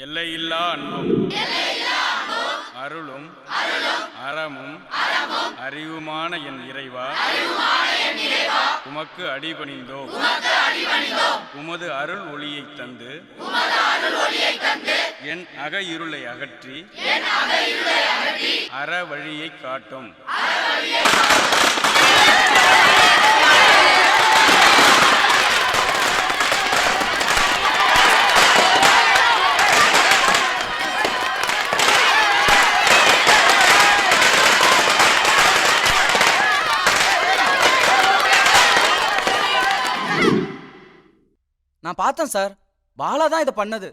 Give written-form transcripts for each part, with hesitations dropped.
எல்லையில்லா அன்பும் அருளும் அறமும் அறிவுமான என் இறைவா, உமக்கு அடிபணிந்தோம். உமது அருள் ஒளியைத் தந்து என் அக இருளை அகற்றி அற வழியைக் காட்டும். நான் பார்த்தேன் சார், பாலா தான் இதை பண்ணது.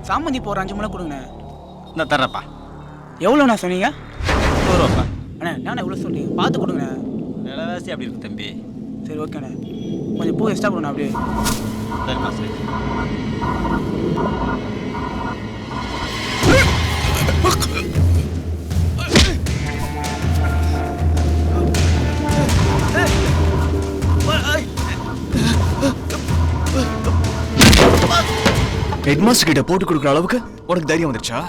சாமந்தி போற 5 முளை கொடுங்க. நான் தர்றப்பா. எவ்வளோண்ணா சொன்னீங்க? 100 ரூபாப்பா. அண்ணா நான் எவ்வளோ சொல்றீங்க, பார்த்து கொடுங்க. விலைவாசி அப்படி இருக்கு தம்பி. சரி ஓகேண்ணே, கொஞ்சம் பூ எக்ஸ்ட்ரா கொடுங்க அப்படியே. சரிப்பா சரி. ஹெட்மாஸ்டர் கிட்ட போட்டு கொடுக்குற அளவுக்கு உனக்கு தைரியம் வந்துருச்சா?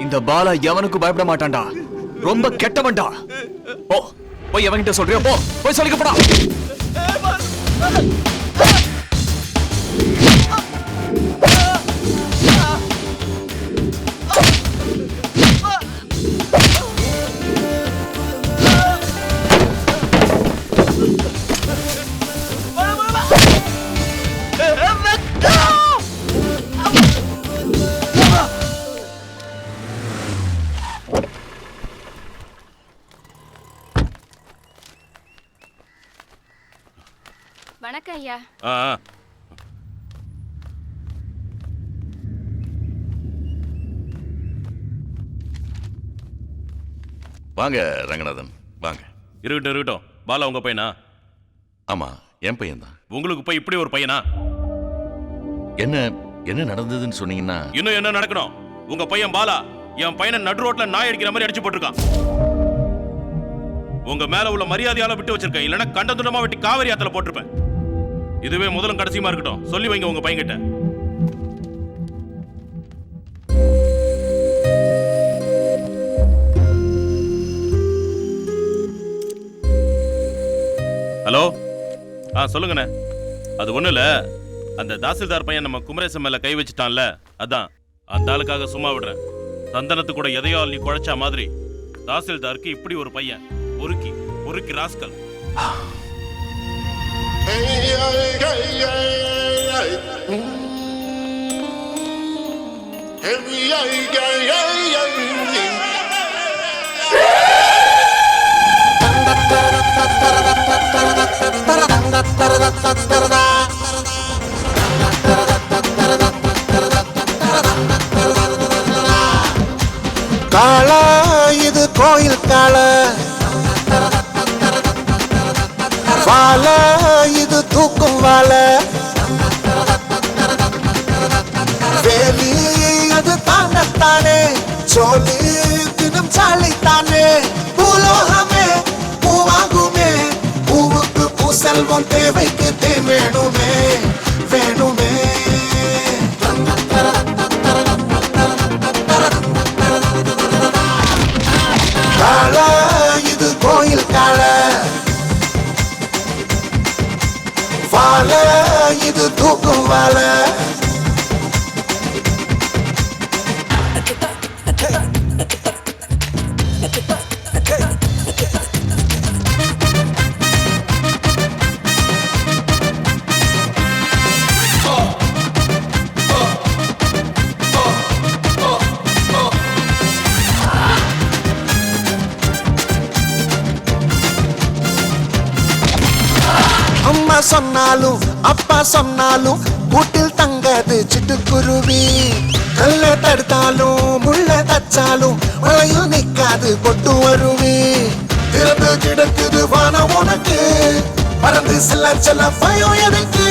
இந்த பாலா எவனுக்கும் பயப்பட மாட்டான்டா, ரொம்ப கெட்டவன்டா. ஓ போய் எவன்கிட்ட சொல்றியோ போ, போய் சொல்லிக்கப்படா. வணக்கம் ஐயா. வாங்க ரங்கநாதன் வாங்க. இருக்கட்டும். பாலா உங்க பையனா? ஆமா, என் பையன் தான். உங்களுக்கு போய் இப்படி ஒரு பையனா? என்ன என்ன நடந்ததுன்னு சொன்னீங்கன்னா? இன்னும் என்ன நடக்கணும்? உங்க பையன் பாலா என் பையனை நடு ரோட்ல நாய் அடிக்கிற மாதிரி அடிச்சு போட்டிருக்கான். உங்க மேல உள்ள மரியாதையால விட்டு வச்சிருக்கேன், இல்லைன்னா கண்டதுண்டமா வெட்டி காவிரி ஆத்துல போட்டிருப்பேன். இதுவே முதலும் கடைசியுமா இருக்கட்டும். சொல்லி வைங்க உங்க பையன்கிட்ட. ஹலோ, சொல்லுங்கண்ணே. அது ஒண்ணு இல்ல, அந்த தாசில்தார் பையன் நம்ம குமரேசன் மேல கை வச்சுட்டான்ல, அதான் அந்த ஆளுக்காக சும்மா விடுறேன். சந்தனத்து கூட எதையோ நீ குழைச்சா மாதிரி தாசில்தாருக்கு இப்படி ஒரு பையன். பொறுக்கி பொறுக்கி ராஸ்கல். காள இது கோயில் காள, வாழ இது தூக்கும் வாழ, வேலி அது தானத்தானே, சோழி தினம் சாலைத்தானே, பூலோகமே பூவாகுமே, பூவுக்கு பூசெல்வம் தேவைக்கு தேன் வேணுமே வேணுமே. காள இது கோயில் காள, வாழ இது தூக்கும் வாழ. அம்மா சொன்னாலும் அப்பா சொன்னாலும் கூட்டில் தங்காது சிட்டுக்குருவி. கல்ல தடுத்தாலும் முள்ள தச்சாலும் மழையில் நிக்காது கொட்டு வருவி. திறந்து கிடக்குது வானம் உனக்கு, பறந்து செல்ல செல்ல பயம் எனக்கு.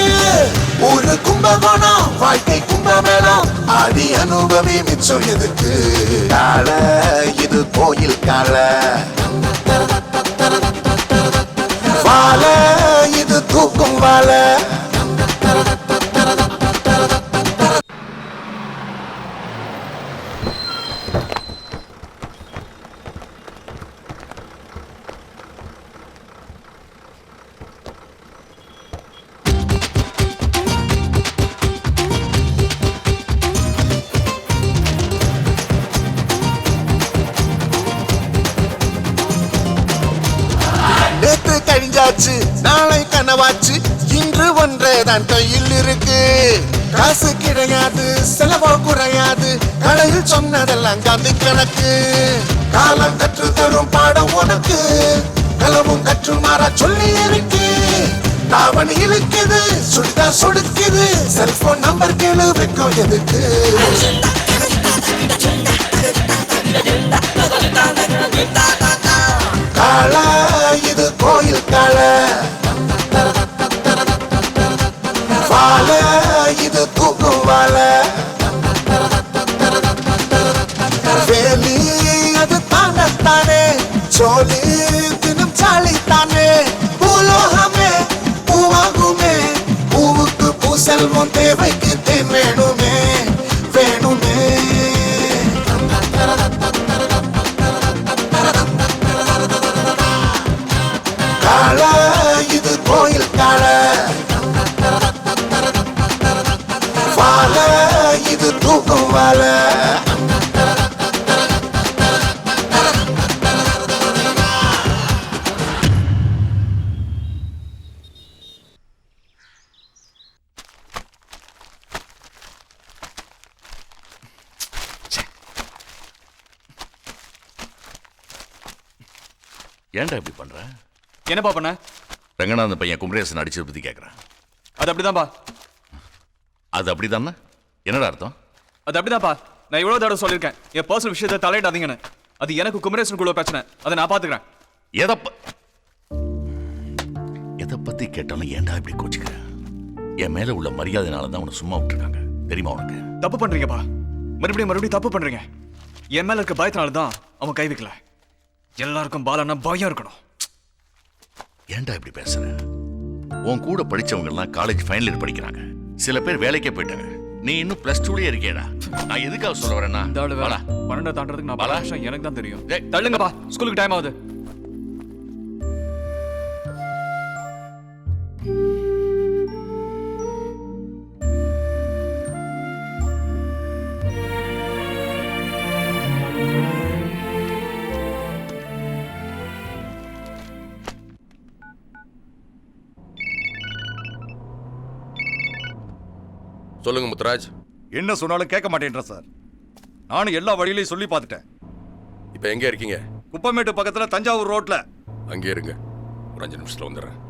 ஒரு கும்பகோணம் வாழ்க்கை கும்பமேளம், ஆடி அனுபவி மிச்சம் எதுக்கு. கால இது கோயில் கால, வாழ இது தூக்கும் வாழ. நேத்து கழிஞ்சாச்சு நாளை கனவாச்சு, இன்று ஒன்றேதான் கையில் இருக்கு. காசு கிடையாது செலவோ குறையாது, கடையில் சொன்னதெல்லாம் காந்தி கணக்கு. காலம் கற்று தரும் பாடம் உனக்கு, களவும் கற்று மாற சொல்லி இருக்கு. தாவணி இழுக்குது சுடிதா சொடுக்குது, செல்போன் நம்பர் கேளு வைக்கும் எதுக்கு. கால இது கோயில் கால, வாழ இது தூக்கும் வாழ. வேலி அது தானே, சோழி தினம் சாலித்தானே. பூலோகமே பூவாகுமே, பூவுக்கு பூ செல்வம் தேவைக்கு தேன் வேணுமே வேணுமே. கால இது கோயில் கால, வாழ இது தூக்கும் வாழ. ஏன்டா இப்படி பண்ற? என்னப்பா பண்ண? ரங்கநாதன் பையன் குமரேசன் அடிச்சதை பத்தி கேட்கறேன். அது அப்படிதான்ப்பா. அது அப்படிதானே? என்னடா அர்த்தம்? அது அப்படிதான்ப்பா. நான் இவ்வளவு தடவை சொல்லியிருக்கேன், என் பர்சனல் விஷயத்தை தலையிடாதீங்கன்னு. அது எனக்கு குமரேசனுக்குள்ள பிரச்சனை, அதை நான் பாத்துக்கிறேன். எதை பத்தி கேட்டாலும் ஏன்டா இப்படி கோச்சுக்க? என் மேல உள்ள மரியாதைனால தான் உன்னை சும்மா விட்டுருக்காங்க, தெரியுமா உனக்கு? தப்பு பண்றீங்கப்பா, மறுபடியும் தப்பு பண்றீங்க. என் மேல இருக்க பயத்தினால தான் அவன் கை வைக்கல. எல்லாருக்கும் பாலன்னா பயம் இருக்கணும். ஏன்டா இப்படி பேசுற? உன் கூட படிச்சவங்க எல்லாம் காலேஜ் ஃபைனல் இயர் படிக்கிறாங்க, சில பேர் வேலைக்கே போயிட்டாங்க. நீ இன்னும் +2லயே இருக்கேடா. நான் எதுக்காக சொல்ல வரேன்னா, 12 தாண்டறதுக்கு நான் பாலா. வருஷம் எனக்கு தான் தெரியும். டேய், தள்ளுங்கப்பா, ஸ்கூலுக்கு டைம் ஆகுது. சொல்லுங்க முத்துராஜ். என்ன சொன்னாலும் கேட்க மாட்டேன்ற சார். நானும் எல்லா வழியிலையும் சொல்லி பார்த்துட்டேன். இப்போ எங்க இருக்கீங்க? குப்பமேட்டு பக்கத்துல தஞ்சாவூர் ரோட்ல. அங்கே இருங்க, ஒரு 5 நிமிஷத்துல வந்துடுறேன்.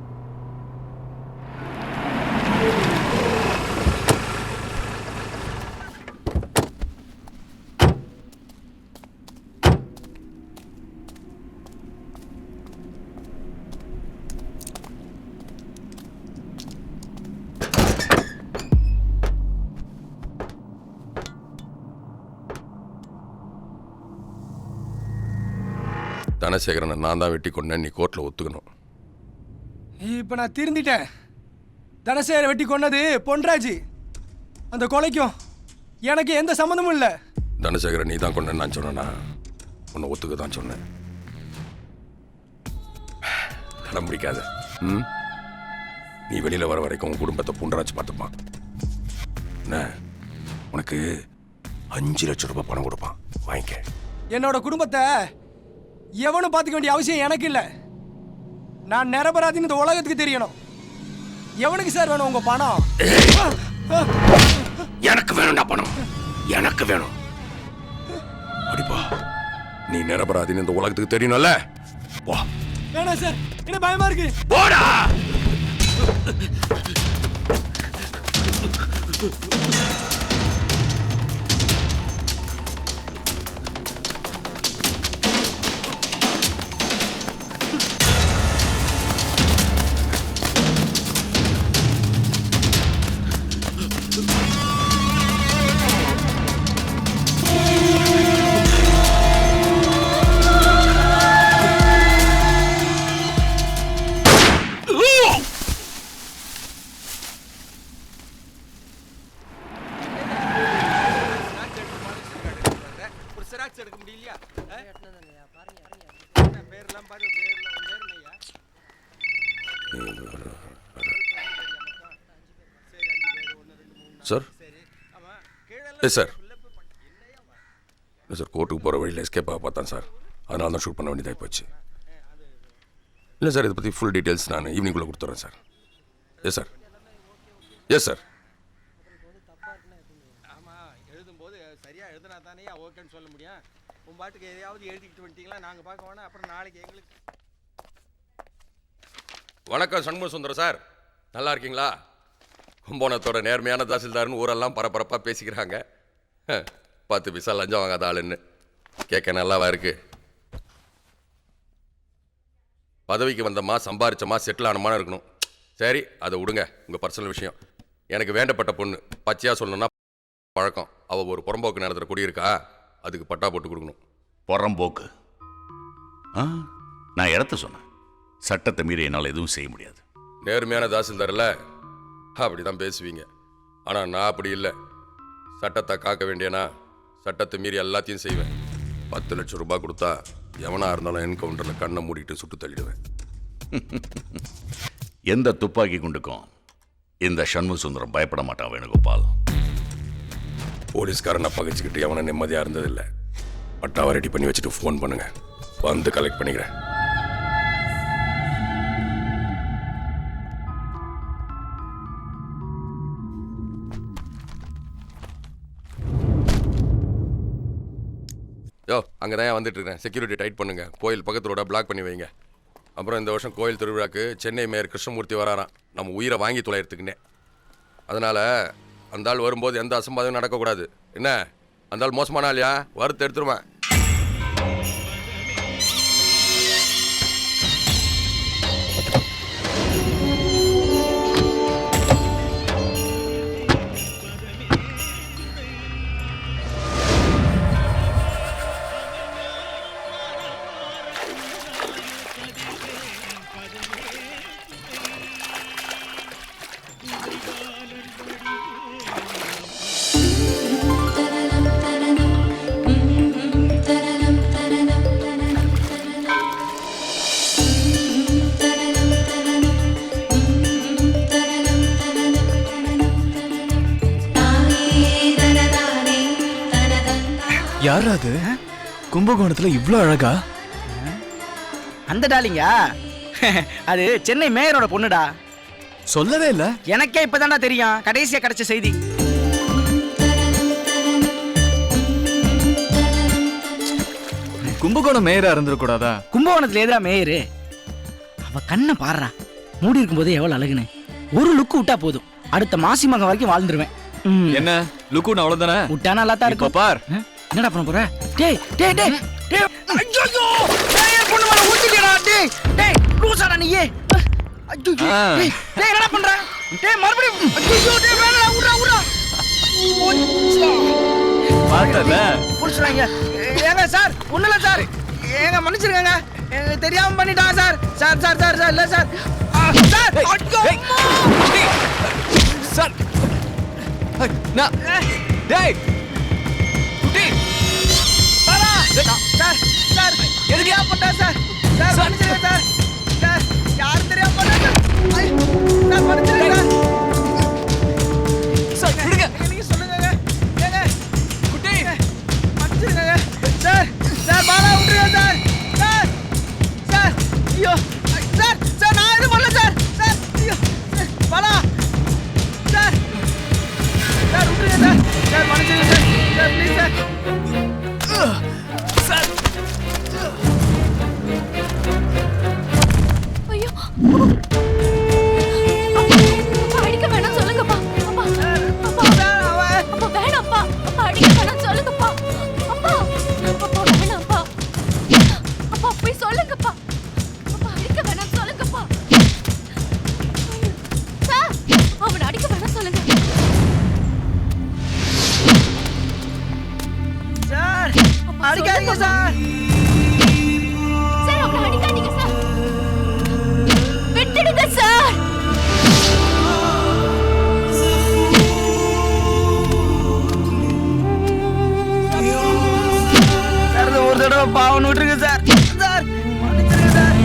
தனசேகரனை நான் தான் வெட்டி கொண்டேன், நீ கோர்ட்ல ஒத்துக்கணும். இப்போ நான் திருந்திட்டேன். தனசேகரை வெட்டி கொன்னது பொன்ராஜ். அந்த கொலைக்கும் எனக்கு எந்த சம்மந்தமும் இல்லை. தனசேகரன் நீ தான் கொண்டேன்னு நான் சொன்னேன்னா உன்னை ஒத்துக்க தான் சொன்னேன். கடம் பிடிக்காத. நீ வெளியில வர வரைக்கும் உன் குடும்பத்தை பொன்ராஜ் பார்த்துப்பான். என்ன, உனக்கு 5 லட்சம் ரூபாய் பணம் கொடுப்பான், வாங்கிக்க. என்னோட குடும்பத்தை எவனும் பார்த்துக்க வேண்டிய அவசியம் எனக்கு இல்லை. நான் நிரபராதின்னு இந்த உலகத்துக்கு தெரியணும். எவனுக்கு சார் வேணும் உங்க பணம்? எனக்கு வேணும்டா பணம், எனக்கு வேணும். அடிப்பா, நீ நிரபராதின்னு இந்த உலகத்துக்கு தெரியணும்ல. வா. வேணாம் சார், என்ன பயமா இருக்கு. போடா. சார் எஸ் சார் இல்லை சார் கோர்ட்டுக்கு போகிற வழியில் எஸ்கேப் ஆக பார்த்தேன் சார், அதனால தான் ஷூட் பண்ண வேண்டியதாகி போச்சு. இல்லை சார், இதை பற்றி ஃபுல் டீட்டெயில்ஸ் நான் ஈவினிங்குள்ளே கொடுத்துட்றேன் sir. Yes sir, yes sir. எழுதும்போது சரியா எழுதுனா தானே ஓகேன்னு சொல்ல முடியும். உன் பாட்டுக்கு எதையாவது எழுதிக்கிட்டு வந்துட்டீங்களா, நாங்கள் பார்க்க வேணாம். அப்புறம் நாளைக்கு எங்களுக்கு. வணக்கம் சண்முக சுந்தரம் சார், நல்லா இருக்கீங்களா? கும்போணத்தோட நேர்மையான தாசில்தார்னு ஊரெல்லாம் பரபரப்பாக பேசிக்கிறாங்க. 10 பைசா லஞ்சம் வாங்காத ஆளுன்னு கேட்க நல்லாவா இருக்கு? பதவிக்கு வந்தம்மா, சம்பாரிச்சம்மா, செட்டில் ஆனமான இருக்கணும். சரி, அதை விடுங்க, உங்கள் பர்சனல் விஷயம். எனக்கு வேண்டப்பட்ட பொண்ணு, பச்சையாக சொல்லணும்னா பழக்கம். அவள் ஒரு புறம்போக்கு நேரத்தில் குடியிருக்கா, அதுக்கு பட்டா போட்டு கொடுக்கணும். புறம்போக்கு? நான் இடத்த சொன்னேன். சட்டத்தை மீறி என்னால் எதுவும் செய்ய முடியாது. நேர்மையான தாசில்தாரில் அப்படி தான் பேசுவீங்க. ஆனால் நான் அப்படி இல்லை. சட்டத்தை காக்க வேண்டியனா சட்டத்தை மீறி எல்லாத்தையும் செய்வேன். 10 லட்சம் ரூபாய் கொடுத்தா எவனாக இருந்தாலும் என்கவுண்டரில் கண்ணை மூடிட்டு சுட்டு தள்ளிடுவேன். எந்த துப்பாக்கி குண்டுக்கும் இந்த சண்முக சுந்தரம் பயப்பட மாட்டான் வேணுகோபால். போலீஸ்காரனை பகைச்சிக்கிட்டு எவனை நிம்மதியாக இருந்ததில்லை. பட்டாவை ரெடி பண்ணி வச்சுட்டு ஃபோன் பண்ணுங்க, வந்து கலெக்ட் பண்ணிக்கிறேன். யோ, அங்கே தான் வந்துட்டு இருக்கேன். செக்யூரிட்டி டைட் பண்ணுங்க. கோயில் பக்கத்து ரோட பிளாக் பண்ணி வைங்க. அப்புறம் இந்த வருஷம் கோயில் திருவிழாக்கு சென்னை மேயர் கிருஷ்ணமூர்த்தி வராராம், நம்ம உயிரை வாங்கி தொலைகிறதுக்குன்னே. அதனால் அந்த ஆள் வரும்போது எந்த அசம்பாதமும் நடக்கக்கூடாது. என்ன, அந்த ஆள் மோசமான ஆளியா? வறுத்து எடுத்துருவேன். யார் அது கும்பகோணத்துல இவ்ளோ அழகா? அந்த டாலிங்கா? அது சென்னை மேயரோட பொண்ணுடா. சொல்லவே இல்ல. எனக்கே இப்பதான்டா தெரியும், கடைசியா கிடைச்ச செய்தி. கும்பகோணம் மேயரா இருந்திருக்கூடாதா? கும்பகோணத்துல எதிரா மேயரு? அவ கண்ணை பாடுறா, மூடி இருக்கும்போது எவ்வளவு அழகுன்னு. ஒரு லுக்கு விட்டா போதும், அடுத்த மாசி மகம் வரைக்கும் வாழ்ந்துருவேன். என்ன லுக்கு அவ்வளவுதானே? விட்டா நல்லா தான் இருக்கும். பார், என்னடா பண்ண போற? டேய் டேய் டேய் டேய், ஐயோ டேய், பொண்ணு மேல ஊத்திட்டடா. டேய் டேய், லூசாடா நீ. ஐயோ டேய் டேய், என்னடா பண்ற? டேய் மறுபடியும் ஐயோ டேய், வேணா உடா உடா. பார்த்தல புடிச்சறாங்க. ஏங்க சார், ஒண்ணுல சார், ஏங்க மன்னிச்சிருங்க, எனக்கு தெரியாம பண்ணிட்டாங்க sir. Sir sir sir sir, இல்ல சார். சார் ஐயோ சார், நான் டேய் குட்டி பாரா சார். சார் எதுக்கியா பண்ணா சார்? சார் மன்னிச்சிருங்க சார். சார் யாரும் தெரியாம பண்ணா சார். சார் மன்னிச்சிருங்க சார். சார் விடுங்க. நீங்க சொல்லுங்க. ஏங்க குட்டி மன்னிச்சிருங்க சார். சார் பாரா விட்டுருங்க சார். சார் சார் ஐயோ சார். சார் நான் எதுவும் பண்ணல சார். சார் ஐயோ பாரா சார். சார் விட்டுருங்க சார். சார் மன்னிச்சிருங்க sir. Sir please sir. Sir ஐயோ, அப்பா அடிக்க வேணாம் சொல்லுங்கப்பா. அப்பா அப்பா வேணாம்ப்பா. அப்பா அடிக்க வேணாம் சொல்லுங்கப்பா. அப்பா அப்பா வேணாம்ப்பா. அப்பா போய் சொல்லுங்கப்பா. அப்பா அடிக்க வேணாம் சொல்லுங்கப்பா. சார், அவனை அடிக்க வேணாம் சொல்லுங்க. சார் அடிக்காதீங்க சார். சார், அவனை அடிக்காதீங்க சார். விட்டுடுங்க சார். சார் ஒரு தடவை பாவம் விட்டுருங்க சார். சார் மன்னிச்சிருங்க சார்.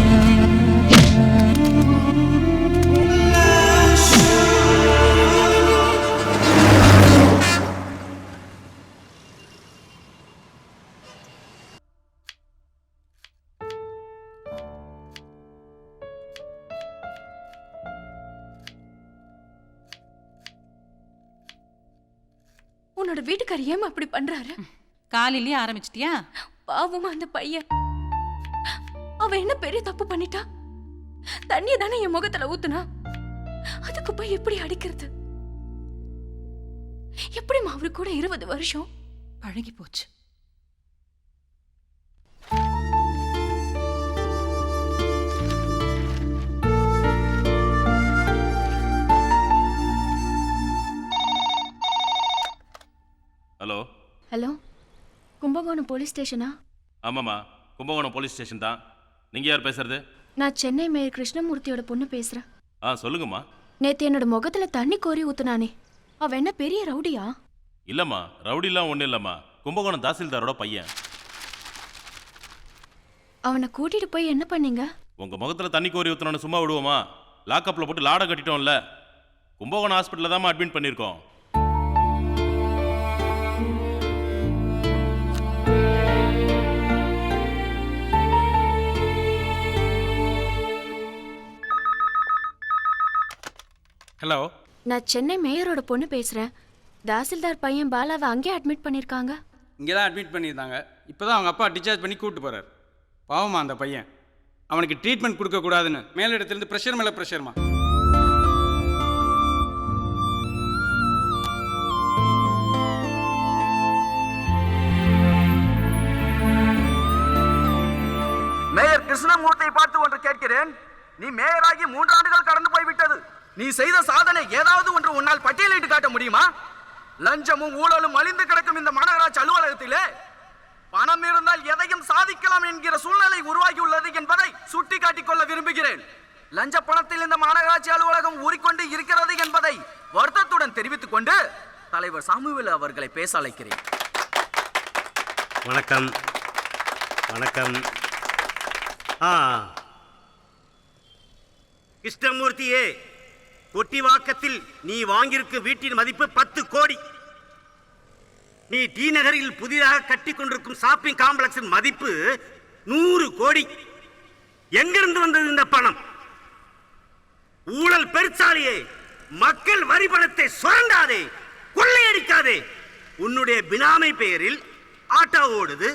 என்னோட வீட்டுக்காரர் ஏன் அப்படி பண்றாரு? காலையிலேயே ஆரம்பிச்சிட்டியா? பாவமா அந்த பையன். அவன் என்ன பெரிய தப்பு பண்ணிட்டா? தண்ணியை தானே என் முகத்துல ஊத்துனா. அதுக்கு போய் எப்படி அடிக்கிறது? எப்படிமா அவரு கூட 20 வருஷம் பழகி போச்சு. ஹலோ ஹலோ, கும்பகோணம் போலீஸ் ஸ்டேஷனா? ஆமாம்மா, கும்பகோணம் போலீஸ் ஸ்டேஷன் தான். நீங்கள் யார் பேசுறது? நான் சென்னை மேயர் கிருஷ்ணமூர்த்தியோட பொண்ணு பேசுறேன். சொல்லுங்கம்மா. நேத்து என்னோட முகத்துல தண்ணி கோரி ஊத்துனானே, அவன் என்ன பெரிய ரவுடியா? இல்லைம்மா, ரவுடிலாம் ஒன்றும் இல்லைம்மா. கும்பகோணம் தாசில்தாரோட பையன். அவனை கூட்டிட்டு போய் என்ன பண்ணீங்க? உங்கள் முகத்தில் தண்ணி கோரி ஊற்றணும்னு சும்மா விடுவோமா? லாக்கப்பில் போட்டு லாடம் கட்டிட்டோம்ல. கும்பகோணம் ஹாஸ்பிட்டலில் தான்மா அட்மிட் பண்ணியிருக்கோம். ஹலோ, நான் சென்னை மேயரோட பொண்ணு பேசுறேன். தாசில்தார் பையன் பாலாவை அங்கே அட்மிட் பண்ணிருக்காங்க. இங்கே தான் அட்மிட் பண்ணியிருந்தாங்க. இப்போ தான் அவங்க அப்பா டிஸ்சார்ஜ் பண்ணி கூப்பிட்டு போகிறார். பாவமா அந்த பையன். அவனுக்கு ட்ரீட்மெண்ட் கொடுக்கக்கூடாதுன்னு மேலிடத்துலேருந்து ப்ரெஷர் மேலே ப்ரெஷர்மா. மேயர் கிருஷ்ணமூர்த்தியை பார்த்து ஒன்று கேட்கிறேன். நீ மேயராகி 3 ஆண்டுகள் கடந்து போய்விட்டது. நீ செய்த சாதனை ஏதாவது ஒன்று உன்னால் பட்டியலிட்டு காட்ட முடியுமா? லஞ்சமும் ஊழலும் அழிந்து கிடக்கும் இந்த மாநகராட்சி அலுவலகத்திலே பணம் இருந்தால் எதையும் சாதிக்கலாம் என்கிற சூழ்நிலை உருவாகியுள்ளது என்பதை சுட்டிக்காட்டிக் கொள்ள விரும்புகிறேன். லஞ்ச பணத்தில் இந்த மாநகராட்சி அலுவலகம் ஊறிக்கொண்டு இருக்கிறது என்பதை வருத்தத்துடன் தெரிவித்துக் கொண்டு தலைவர் சாமுவேல் அவர்களை பேச அழைக்கிறேன். வணக்கம். வணக்கம். கிருஷ்ணமூர்த்தியே, கொட்டிவாக்கத்தில் நீ வாங்கியிருக்கும் வீட்டின் மதிப்பு 10 கோடி. நீ டி நகரில் புதிதாக கட்டி கொண்டிருக்கும் ஷாப்பிங் காம்ப்ளெக்ஸின் மதிப்பு 100 கோடி. எங்கிருந்து வந்தது இந்த பணம்? ஊழல் பெருச்சாலியே, மக்கள் வரி பணத்தை சுரண்டாதே, கொள்ளையடிக்காதே. உன்னுடைய பினாமி பெயரில் ஆட்டோ ஓடுது,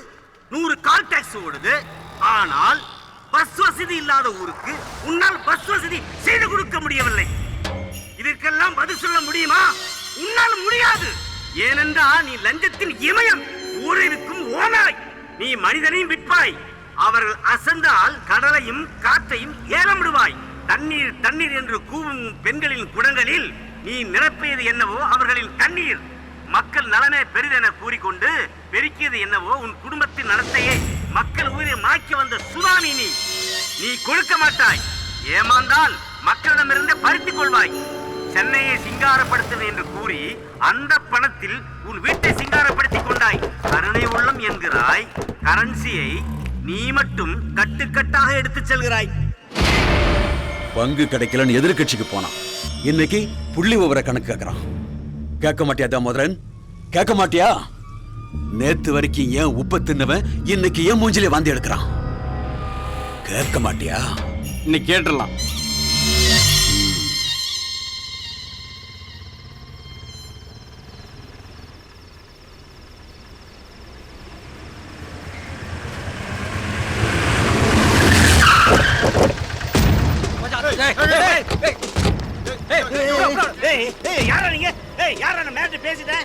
100 கால் டாக்ஸி ஓடுது. ஆனால் பஸ் வசதி இல்லாத ஊருக்கு உன்னால் பஸ் வசதி செய்து கொடுக்க முடியவில்லை. இதற்கெல்லாம் பதில் சொல்ல முடியுமா? உன்னால் முடியாது. ஏனென்றால் நீ லஞ்சத்தின் இமயம், ஊரிற்கும் ஓனாய். நீ மனிதனையும் விற்பாய். அவர்கள் அசந்தால் கடலையும் காற்றையும் ஏலமிடுவாய். தண்ணீர் தண்ணீர் என்று கூவும் பெண்களின் குடங்களில் நீ நிரப்பியது என்னவோ அவர்களின் கண்ணீர். மக்கள் நலனே பெரிதென கூறிக்கொண்டு பெருக்கியது என்னவோ உன் குடும்பத்தின் நலத்தையே மக்கள் உயிரை மாய்க்க வந்த சுனாமி நீ. நீ கொடுக்க மாட்டாய். ஏமாந்தால் மக்களிடமிருந்து பறித்துக் கொள்வாய். சென்னையை சிங்காரப்படுத்துவேன் என்று கூறி அந்த பணத்தில் உன் வீட்டை சிங்காரப்படுத்திக் கொண்டாய். கருணை உள்ளம் என்கிறாய். கரன்சியை நீ மட்டும் கட்டுக்கட்டாக எடுத்துச் செல்கிறாய். பங்கு கிடைக்கலன்னு எதிர்கட்சிக்கு போனான். இன்னைக்கு புள்ளி விவர கணக்கு கேட்கறான். கேட்க மாட்டியா தாமோதரன்? கேட்க மாட்டியா? நேத்து வரைக்கும் ஏன் உப்ப தின்னவன் இன்னைக்கு ஏன் மூஞ்சிலே வாந்தி எடுக்கிறான்? கேட்க மாட்டியா? இன்னைக்கு கேட்டுடலாம். யாரா நீங்க? யாரா நான் மேட்ச் பேசிட்டேன்?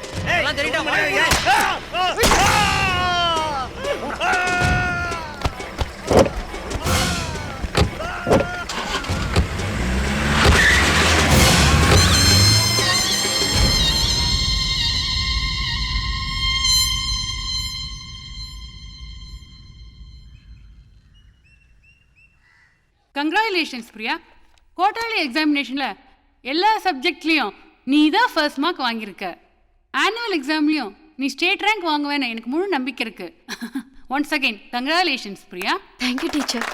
கங்க்ராச்சுலேஷன்ஸ் பிரியா. குவார்டர்லி எக்ஸாமினேஷனில் எல்லா சப்ஜெக்ட்லேயும் நீ தான் ஃபர்ஸ்ட் மார்க் வாங்கியிருக்க. ஆனுவல் எக்ஸாம்லேயும் நீ ஸ்டேட் ரேங்க் வாங்குவேன்னு எனக்கு முழு நம்பிக்கை இருக்கு. Once again congratulations Priya. Thank you teacher.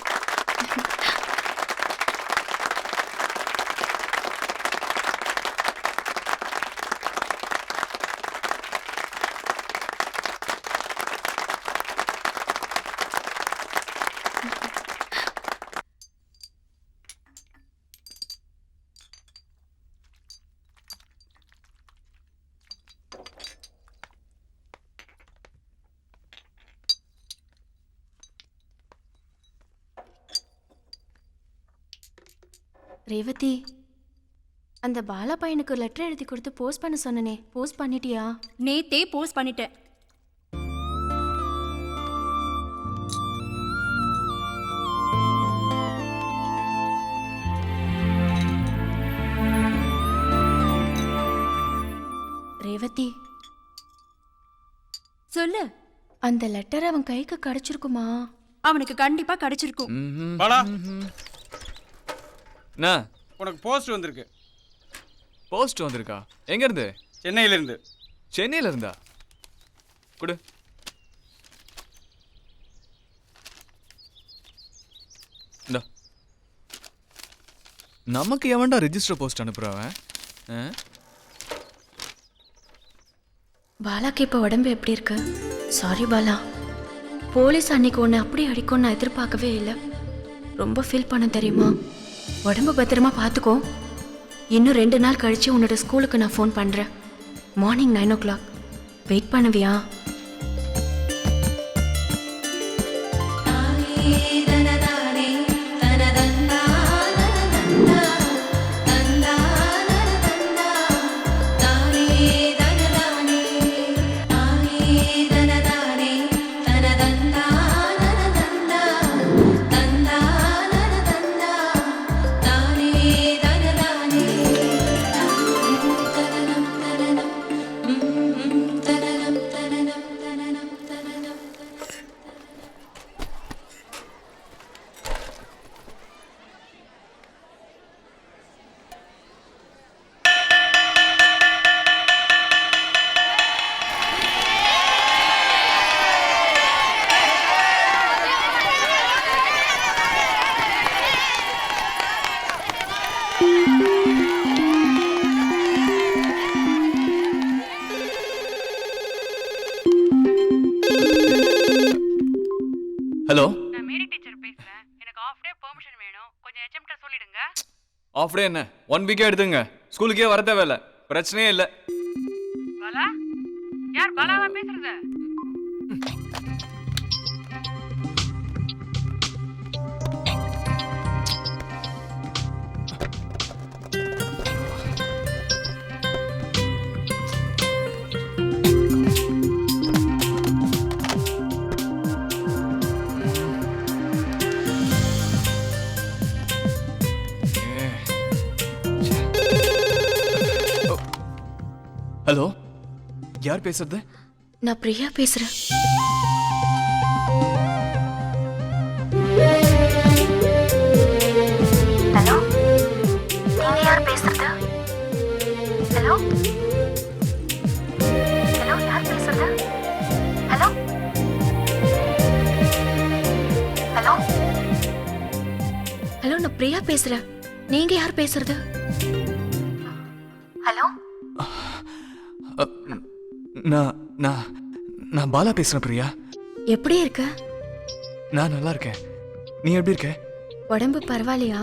Revathi, அந்த பாலா பையனுக்கு லெட்டர் எழுதி கொடுத்து போஸ்ட் பண்ண சொன்னனே, போஸ்ட் பண்ணிட்டியா? நேத்தே போஸ்ட் பண்ணிட்டேன். ரேவதி, சொல்லு. அந்த லெட்டர் அவன் கைக்கு கிடைச்சிருக்குமா? அவனுக்கு கண்டிப்பா கிடைச்சிருக்கும். பாலா, என்ன உனக்கு போஸ்ட் வந்திருக்கு. போஸ்ட் வந்திருக்கா? எங்க இருந்து? சென்னையில இருந்து. சென்னையில இருந்தா? குடு. இந்தா. நமக்கு எவன்டா ரெஜிஸ்டர் போஸ்ட் அனுப்புறவன்? பாலாக்கு இப்போ உடம்பு எப்படி இருக்கு? சாரி பாலா, போலீஸ் அன்னைக்கு ஒன்று அப்படி அடிக்கும்னு நான் எதிர்பார்க்கவே இல்லை. ரொம்ப ஃபீல் பண்ண தெரியுமா? உடம்பு பத்திரமா பார்த்துக்கோ. இன்னும் 2 நாள் கழிச்சு உன்னோட ஸ்கூலுக்கு நான் ஃபோன் பண்ணுறேன். Morning 9 o'clock. வெயிட் பண்ணுவியா? ஹலோ, நான் மேரி டீச்சர் பேசுறேன். எனக்கு ஆஃப் டே பெர்மிஷன் வேணும். கொஞ்சம் HM கிட்ட சொல்லிடுங்க. ஆஃப் டே என்ன 1 வீக்கே எடுத்துங்க. ஸ்கூலுக்கே வர தேவையில்ல, பிரச்சனையே இல்லை. பாலா, யார் பாலாவா பேசுறது? ஹலோ, யார் பேசுறது? நான் பிரியா பேசுறேன். ஹலோ, நீங்க யார் பேசுறது? ஹலோ ஹலோ, யார் பேசுறது? ஹலோ ஹலோ ஹலோ, நான் பிரியா பேசுறேன். நீங்க யார் பேசுறது? ஹலோ, நான் நான் நான் பாலா பேசுறேன் பிரியா. எப்படி இருக்க? நான் நல்லா இருக்கேன். நீ எப்படி இருக்க? உடம்பு பரவாயில்லையா?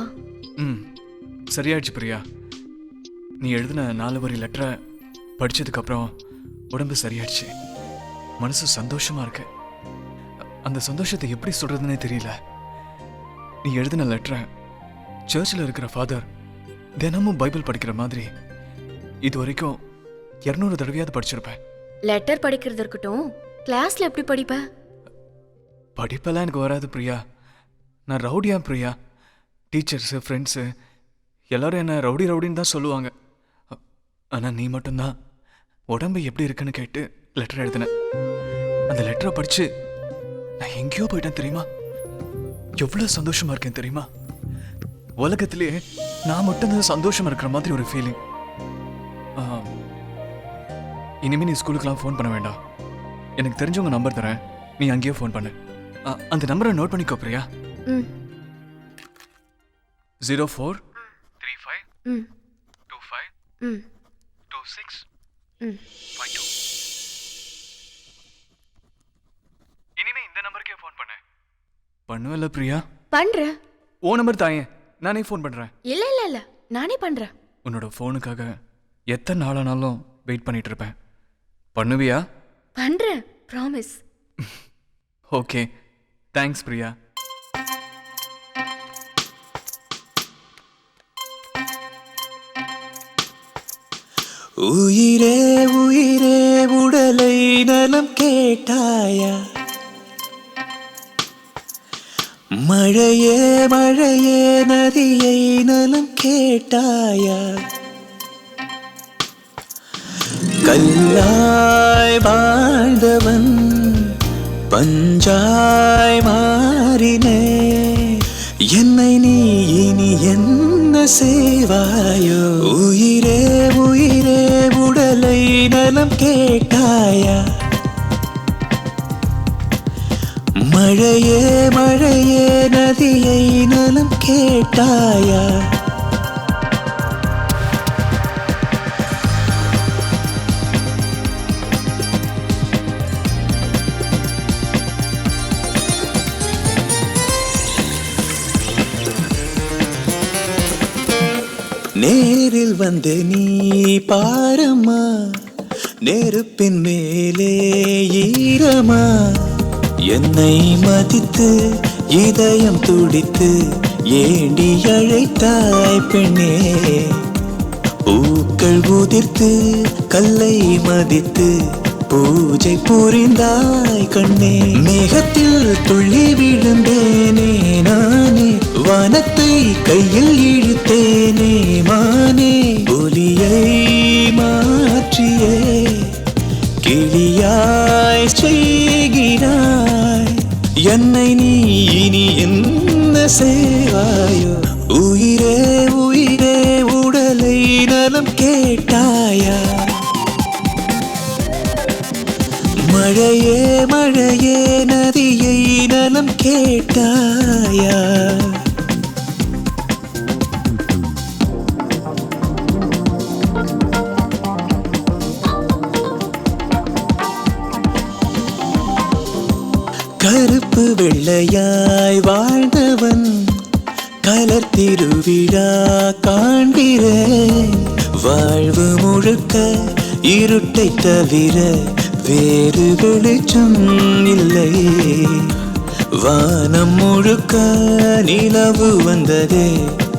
சரியாயிடுச்சு பிரியா. நீ எழுதின 4 வரி லெட்டரை படிச்சதுக்கு அப்புறம் உடம்பு சரியாயிடுச்சு. மனசு சந்தோஷமா இருக்கு. அந்த சந்தோஷத்தை எப்படி சொல்றதுன்னே தெரியல. நீ எழுதின லெட்டரை சர்ச்சில் இருக்கிற ஃபாதர் தினமும் பைபிள் படிக்கிற மாதிரி இது வரைக்கும் 200 தடவையாவது படிச்சிருப்பேன். லெட்டர் படிக்கிறது இருக்கட்டும், கிளாஸ்ல எப்படி படிப்ப? படிப்பெல்லாம் எனக்கு வராது பிரியா. நான் ரவுடியா பிரியா. டீச்சர்ஸு, ஃப்ரெண்ட்ஸு எல்லாரும் என்ன ரவுடி ரவுடின்னு தான் சொல்லுவாங்க. ஆனால் நீ மட்டும்தான் உடம்பு எப்படி இருக்குன்னு கேட்டு லெட்டர் எழுதின. அந்த லெட்டரை படித்து நான் எங்கேயோ போயிட்டேன் தெரியுமா? எவ்வளோ சந்தோஷமா இருக்கேன் தெரியுமா? உலகத்திலேயே நான் மட்டும்தான் சந்தோஷமா இருக்கிற மாதிரி ஒரு ஃபீலிங். இனிமே நீ ஸ்கூலுக்குலாம் ஃபோன் பண்ண வேண்டாம். எனக்கு தெரிஞ்சவங்க நம்பர் தரேன், நீ அங்கேயே ஃபோன் பண்ணு. அந்த நம்பரை நோட் பண்ணிக்கோ பிரியா. 0435 25 26 52. இனிமே இந்த நம்பருக்கே ஃபோன் பண்ணு. பண்ணுவல்ல பிரியா? பண்றேன். ஓ நம்பர் தாயேன், நானே ஃபோன் பண்றேன். இல்ல இல்ல இல்ல, நானே பண்றேன். உன்னோட ஃபோனுக்காக எத்தனை நாளானாலும் வெயிட் பண்ணிட்டு இருப்பேன். பண்ணுவியா? பண்றேன், ப்ராமிஸ். Okay, thanks Priya. உயிரே உயிரே உடலை நலம் கேட்டாயா, மழையே மழையே நதியை நலம் கேட்டாயா, கல்லாய் வாழ்ந்தவன் பஞ்சாய் மாறினே, என்னை நீ இனி என்ன செய்வாயோ, உயிரே உயிரே உடலை நலம் கேட்டாயா, மழையே மழையே நதியை நலம் கேட்டாயா, நேரில் வந்து நீ பாரம்மா, நெருப்பின் மேலே ஈரமா, என்னை மதித்து இதயம் துடித்து ஏண்டி அழைத்தாய் பெண்ணே, பூக்கள் உதிர்த்து கல்லை மதித்து பூஜை புரிந்தாய் கண்ணே, மேகத்தில் துள்ளி விழுந்தேனே நானே, வானத்தை கையில் இழுத்தேனே மானே, ஒலியை மாற்றியே கிளியாய் செய்கிறாய், என்னை நீ இனி என்ன செய்வாயோ, உயிரே உயிரே உடலை நலம் கேட்டாயா, மழையே மழையே நதியை நலம் கேட்டாயா, கருப்பு வெள்ளையாய் வாழ்ந்தவன் கலர் திருவிழா காண்கிறேன், வாழ்வு முழுக்க இருட்டை தவிர வேறு வெளிச்சம் இல்லை, வானம் முழுக்க நிலவு வந்ததே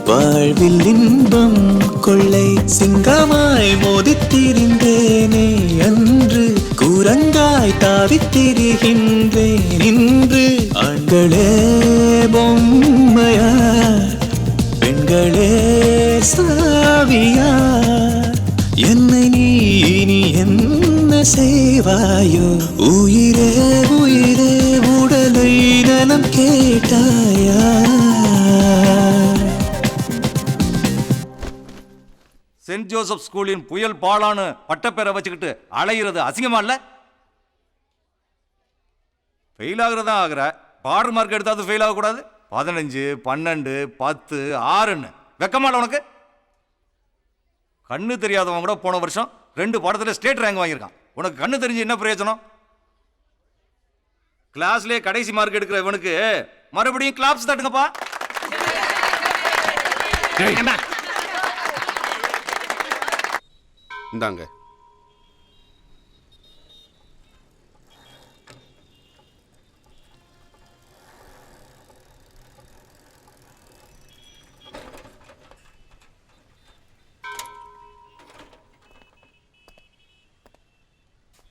வாழ்வில் இன்பம் கொள்ளை, சிங்கமாய் மோதித்திருந்தேனே அன்று, குரங்காய் தாவித்திருக்கின்றேன் இன்று, ஆண்களே பொம்மையா பெண்களே சாவியா, என்னை நீ இனி என்ன செய்வாயோ, உயிரே உயிரே உடலை நலம் கேட்டாயா. சென்ட் ஜோசப் ஸ்கூலின் புயல் பாலான்னு பட்டப்பேரை வச்சுக்கிட்டு அலையிறது அசிங்கமா இல்ல? ஃபெயில் ஆகுறதா ஆகுற, பாடர் மார்க் எடுத்தாவது ஃபெயில் ஆகக்கூடாது. 15, 12, 10, 6ன்னு வெக்கமால உனக்கு? கண்ணு தெரியாதவன் கூட போன வருஷம் 2 பாடத்தில் ஸ்டேட் ரேங்க் வாங்கியிருக்கான். உனக்கு கண்ணு தெரிஞ்சு என்ன பிரயோஜனம்? கிளாஸ்லேயே கடைசி மார்க் எடுக்கிற இவனுக்கு மறுபடியும் கிளாப்ஸ் தட்டுங்கப்பா. இந்தாங்க.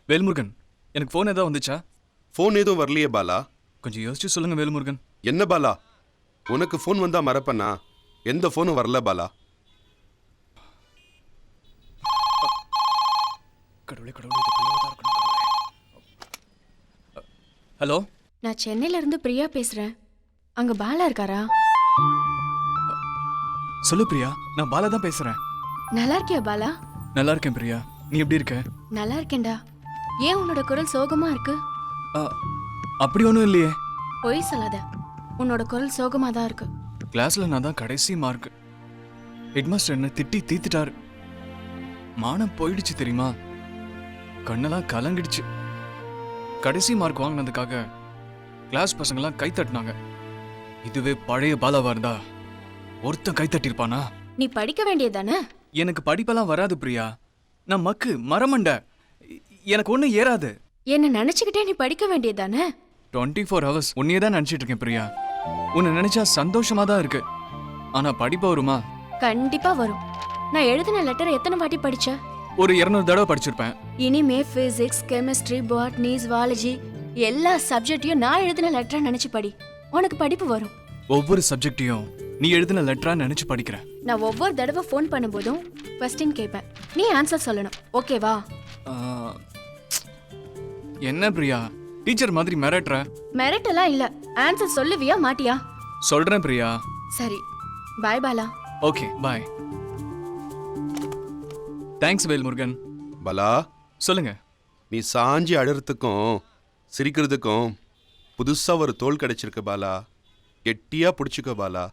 வேல்முருகன், எனக்கு ஃபோன் ஏதாவது வந்துச்சா? ஃபோன் எதுவும் வரலையே பாலா. கொஞ்சம் யோசிச்சு சொல்லுங்க வேல்முருகன். என்ன பாலா, உனக்கு ஃபோன் வந்தா மறப்பண்ணா? எந்த ஃபோனும் வரல பாலா. கடவுளே கடவுளே, ஹலோ, நான் சென்னையில இருந்து பிரியா பேசுறேன். அங்க பாலா இருக்காரா? சொல்லு பிரியா, நான் பாலா தான் பேசுறேன். நல்லா இருக்கியா பாலா? நல்லா இருக்கேன் பிரியா, நீ எப்படி இருக்க? நல்லா இருக்கேன்டா. ஏன் உன்னோட குரல் சோகமா இருக்கு? அப்படி ஒன்றும் இல்லையே. பொய் சொல்லாத, உன்னோட குரல் சோகமா தான் இருக்கு. கிளாஸ்ல நான் தான் கடைசி மார்க். ஹெட்மாஸ்டர் என்ன திட்டி தீத்துட்டாரு. மானம் போயிடுச்சு தெரியுமா? கண்ணெல்லாம் கலங்கிடுச்சு. கடைசி மார்க் வாங்கினதுக்காக கிளாஸ் பசங்கெல்லாம் கை தட்டினாங்க. இதுவே பழைய பாலாவா இருந்தா ஒருத்தன் கை தட்டிருப்பானா? நீ படிக்க வேண்டியதானே? எனக்கு படிப்பெல்லாம் வராது பிரியா. நான் மக்கு மரமண்ட, எனக்கு ஒன்றும் ஏறாது. என்ன நினைச்சுக்கிட்டே நீ படிக்க வேண்டியதானே? 24 hours உன்னையே தான் நினைச்சிட்டு இருக்கேன் பிரியா. உன்னை நினைச்சா சந்தோஷமா தான் இருக்கு. ஆனா படிப்பு வருமா? கண்டிப்பா வரும். நான் எழுதின லெட்டரை எத்தனை வாட்டி படிச்ச? ஒரு 200 தடவை படிச்சிருப்பேன். இனிமே பிசிக்ஸ், கெமிஸ்ட்ரி, பாட்னி, ஜுவாலஜி எல்லா சப்ஜெக்டையும் நான் எழுதின லெட்டரா நினைச்சு படி. உனக்கு படிப்பு வரும். ஒவ்வொரு சப்ஜெக்டையும் நீ எழுதின லெட்டரா நினைச்சு படிக்கிறேன். நான் ஒவ்வொரு தடவை ஃபோன் பண்ணும்போதும் கொஸ்டின் கேட்பேன். நீ ஆன்சர் சொல்லணும். ஓகேவா? என்ன பிரியா, டீச்சர் மாதிரி மிரட்டுற? மிரட்டெல்லாம் இல்ல. ஆன்சர் சொல்லுவியா மாட்டியா? சொல்றேன் பிரியா. சரி, பாய் பாலா. ஓகே, பாய். தேங்க்ஸ் வேல்முருகன். பாலா, சொல்லுங்க. நீ சாஞ்சி அழறதுக்கும் சிரிக்கிறதுக்கும் புதுசா ஒரு தோல் கிடைச்சிருக்கு பாலா. கெட்டியா பிடிச்சிக்க பாலா.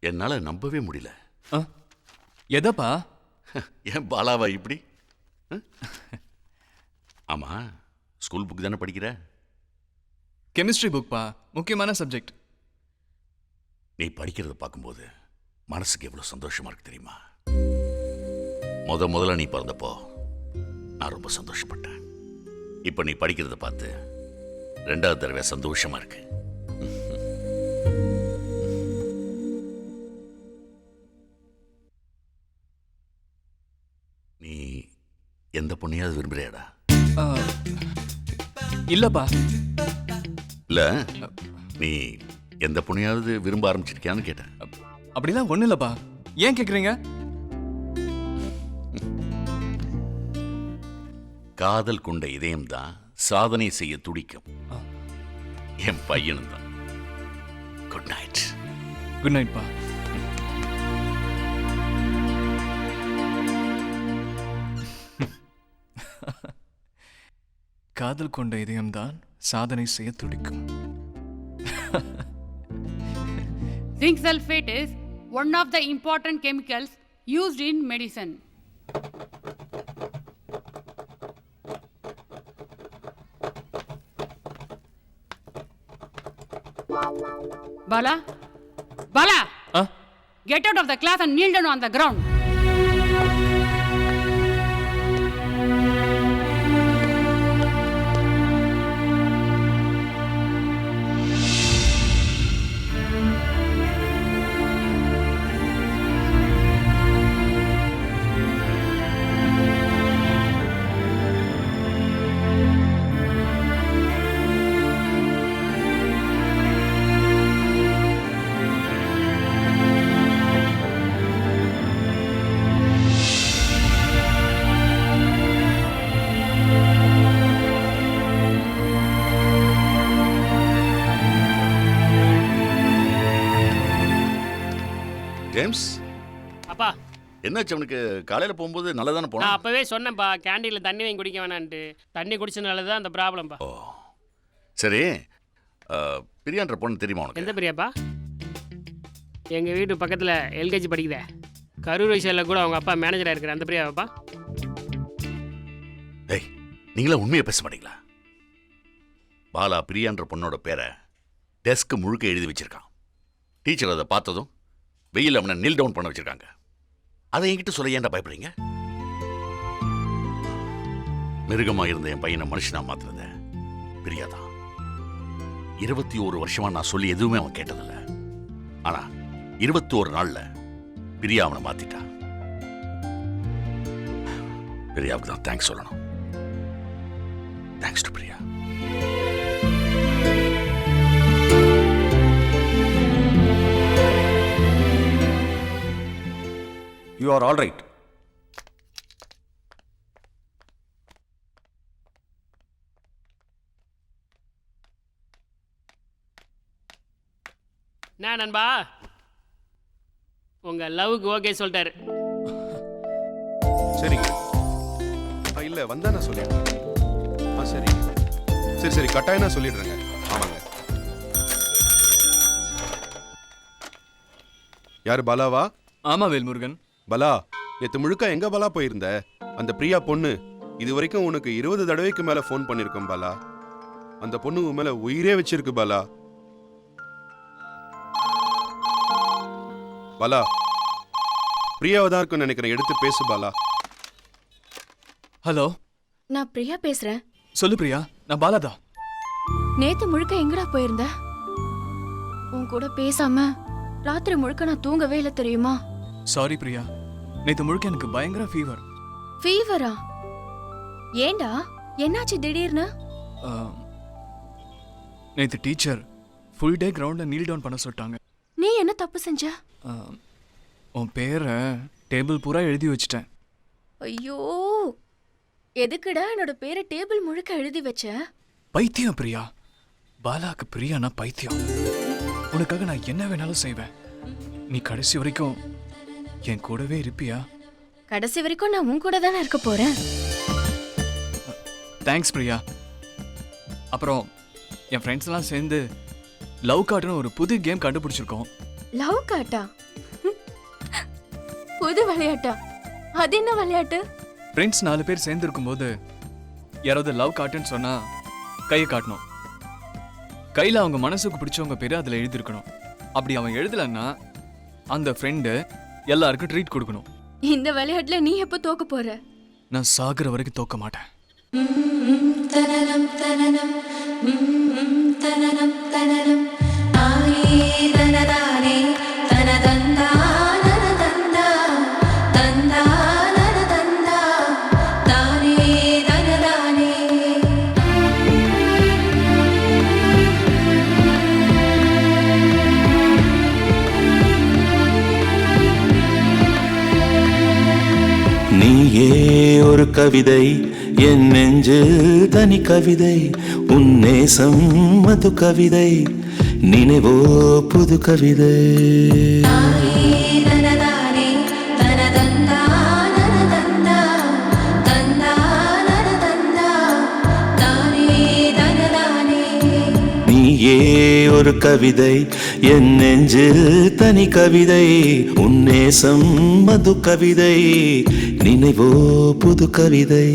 என்னால நம்பவே முடியல. எதப்பா? ஏன் பாலாவா இப்படி? ஆமா, ஸ்கூல் புக் தானே படிக்கிற? கெமிஸ்ட்ரி புக்பா, முக்கியமான சப்ஜெக்ட். நீ படிக்கிறத பார்க்கும்போது மனசுக்கு எவ்வளவு சந்தோஷமா இருக்கு தெரியுமா? முதல்ல நீ பிறந்தப்போ நான் ரொம்ப சந்தோஷப்பட்டேன். இப்ப நீ படிக்கிறத பார்த்து 2வது தடவை சந்தோஷமா இருக்கு. நீ எந்த பொண்ணையாவது விரும்புறியாடா? இல்லப்பா. இல்ல, நீ எந்த பொண்ணையாவது விரும்ப ஆரம்பிச்சிருக்கியான்னு கேட்டேன். அப்படிலாம் ஒண்ணு இல்லப்பா. ஏன் கேக்குறீங்க? காதல் கொண்ட இதயம் தான் சாதனை செய்ய துடிக்கும். என் பையனும் தான். Good night. குட் நைட் பா. காதல் கொண்ட இதயம்தான் சாதனை செய்ய துடிக்கும். Zinc sulfate is one of the important chemicals used in medicine. Bala? Bala! Get out of the class and kneel down on the ground. James, அப்பா என்னாச்சு அவனுக்கு? காலையில போகும்போது நல்லா தானே போனா? நான் அப்பவே சொன்னேன்ப்பா, கேண்டீன்ல தண்ணி வாங்கி குடிக்க வேணான்ட்டு. தண்ணி குடிச்சனால தான் அந்த ப்ராப்ளம்ப்பா. ஓ சரி, பிரியான்ற பொண்ணு தெரியுமா உனக்கு? எந்த பிரியாப்பா? எங்கள் வீட்டு பக்கத்தில் எல்கேஜி படிக்குதே, கரூர் விஷயில் கூட அவங்க அப்பா மேனேஜராக இருக்கிற அந்த பிரியாவாப்பா? ஏய், நீங்களா உண்மையை பேச மாட்டீங்களா? பாலா பிரியான்ற பொண்ணோட பேரை டெஸ்க் முழுக்க எழுதி வச்சிருக்கான். டீச்சர் அதை பார்த்ததும் வெயில் அவனை நீல் டவுன் பண்ண வச்சிருக்காங்க. அதை என்கிட்ட சொல்ல ஏன்டா பயப்படுறீங்க? மிருகமா இருந்த என் பையனை மனுஷனா மாத்துறத பிரியாதான். 21 வருஷமா நான் சொல்லி எதுவுமே அவன் கேட்டதில்ல. ஆனா 21 நாள்ல பிரியா அவனை மாத்திட்டா. பிரியாவுக்கு தான் தேங்க்ஸ் சொல்லணும். Thanks to Priya. You are all right. நான் நண்பா உங்கள் லவ்வுக்கு ஓகே சொல்லிட்டாரு. சரிங்க. இல்லை வந்தா நான் சொல்லிடுறேன். சரி சரி சரி, கட்டாயம் நான் சொல்லிடுறேங்க. ஆமாங்க. யாரு, பாலாவா? ஆமா வேல்முருகன். பலா, நேற்று முழுக்க எங்க பாலா போயிருந்த? அந்த பிரியா பொண்ணு இது வரைக்கும் உனக்கு 20 தடவைக்கு மேல ஃபோன் பண்ணிருக்கோம் பாலா. அந்த பொண்ணு உன் மேல உயிரே வச்சிருக்கு பாலா. பாலா, பிரியாவை தான் இருக்குன்னு நினைக்கிறேன். எடுத்து பேசு பாலா. ஹலோ, நான் பிரியா பேசுறேன். சொல்லு பிரியா, நான் பாலாதான். நேத்து முழுக்க எங்கடா போயிருந்த? உன் கூட பேசாம ராத்திரி முழுக்க நான் தூங்கவே இல்லை தெரியுமா? சாரி பிரியா, நேற்று முழுக்க எனக்கு பயங்கர ஃபீவர். ஃபீவரா? ஏண்டா, என்னாச்சு திடீர்னு? நேற்று டீச்சர் ஃபுல் டே கிரவுண்டில் நீல் டவுன் பண்ண சொல்லிட்டாங்க. நீ என்ன தப்பு செஞ்ச? உன் பேரை டேபிள் பூரா எழுதி வச்சிட்டேன். ஐயோ, எதுக்குடா என்னோட பேரை டேபிள் முழுக்க எழுதி வச்ச? பைத்தியம் பிரியா. பாலாக்கு பிரியானா பைத்தியம். உனக்காக நான் என்ன வேணாலும் செய்வேன். நீ கடைசி வரைக்கும் என் கூடவே இருப்பியா? கடைசி வரைக்கும் நான் உன் கூட தானே இருக்க போறேன். தேங்க்ஸ் பிரியா. அப்புறம் என் ஃப்ரெண்ட்ஸ் எல்லாம் சேர்ந்து லவ் கார்டுன்னு ஒரு புது கேம் கண்டுபிடிச்சிருக்கோம். லவ் கார்டா? புது விளையாட்டா? அது என்ன விளையாட்டு? ஃப்ரெண்ட்ஸ் 4 பேர் சேர்ந்து இருக்கும்போது யாராவது லவ் காட்டுன்னு சொன்னா கையை காட்டணும். கையில் அவங்க மனசுக்கு பிடிச்சவங்க பேர் அதில் எழுதியிருக்கணும். அப்படி அவன் எழுதலைன்னா அந்த ஃப்ரெண்டு எல்லாருக்கும் ட்ரீட் கொடுக்கணும். இந்த விளையாட்டுல நீ எப்போ தோக்க போற? நான் சாகுற வரைக்கும் தோக்க மாட்டேன். நீயே ஒரு கவிதை, என் நெஞ்சு தனி கவிதை, உன் நேசம் மது கவிதை, நினைவோ புது கவிதை. நீயே ஒரு கவிதை, என் நெஞ்சு தனி கவிதை, உன் நேசம் மது கவிதை, நினைவோ புது கவிதை.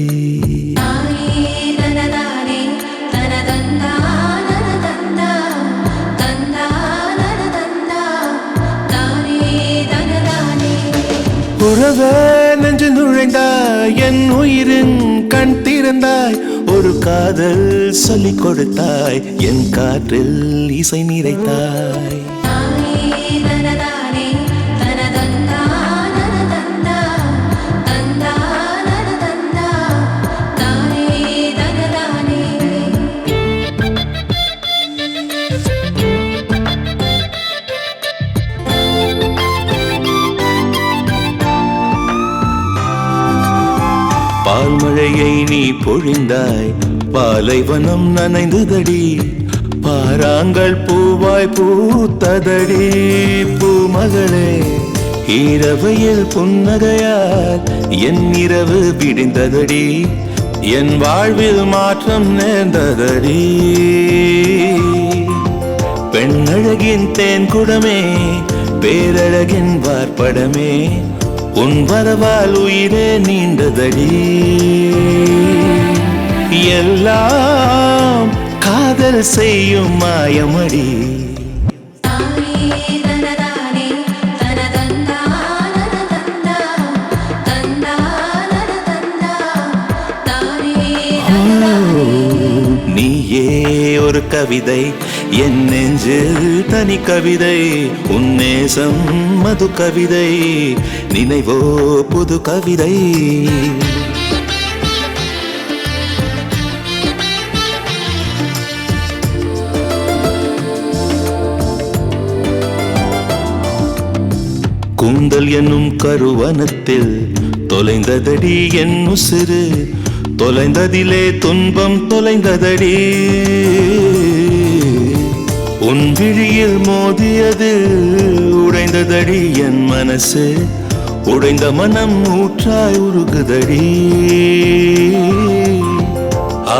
உறவே நெஞ்சு நுழைந்தாய், என் உயிரின் கண் திறந்தாய், ஒரு காதல் சொல்லிக் கொடுத்தாய், என் காற்றில் இசை நிறைத்தாய். பால்மழையை நீ பொழிந்தாய், பாலைவனம் நனைந்துதடி, பாராங்கள் பூவாய் பூத்ததடி. பூமகளே, இரவையில் புன்னகையால் என் இரவு விடிந்ததடி, என் வாழ்வில் மாற்றம் நேர்ந்ததடி. பெண்ணழகின் தேன் குடமே, பேரழகின் வார்ப்படமே, உன் வரவால் உயிரே நீண்டதடி. எல்லாம் காதல் செய்யும் மாயமடி. நீயே ஒரு கவிதை, என் நெஞ்சில் தனி கவிதை, உன் நேசம் மது கவிதை, நினைவோ புது கவிதை. கூந்தல் என்னும் கருவனத்தில் தொலைந்ததடி என் உசிறு, தொலைந்ததிலே துன்பம் தொலைந்ததடி. உன் விழியில் மோதியது உடைந்ததடி என் மனசு, உடைந்த மனம் ஊற்றாய் உருகுதடி.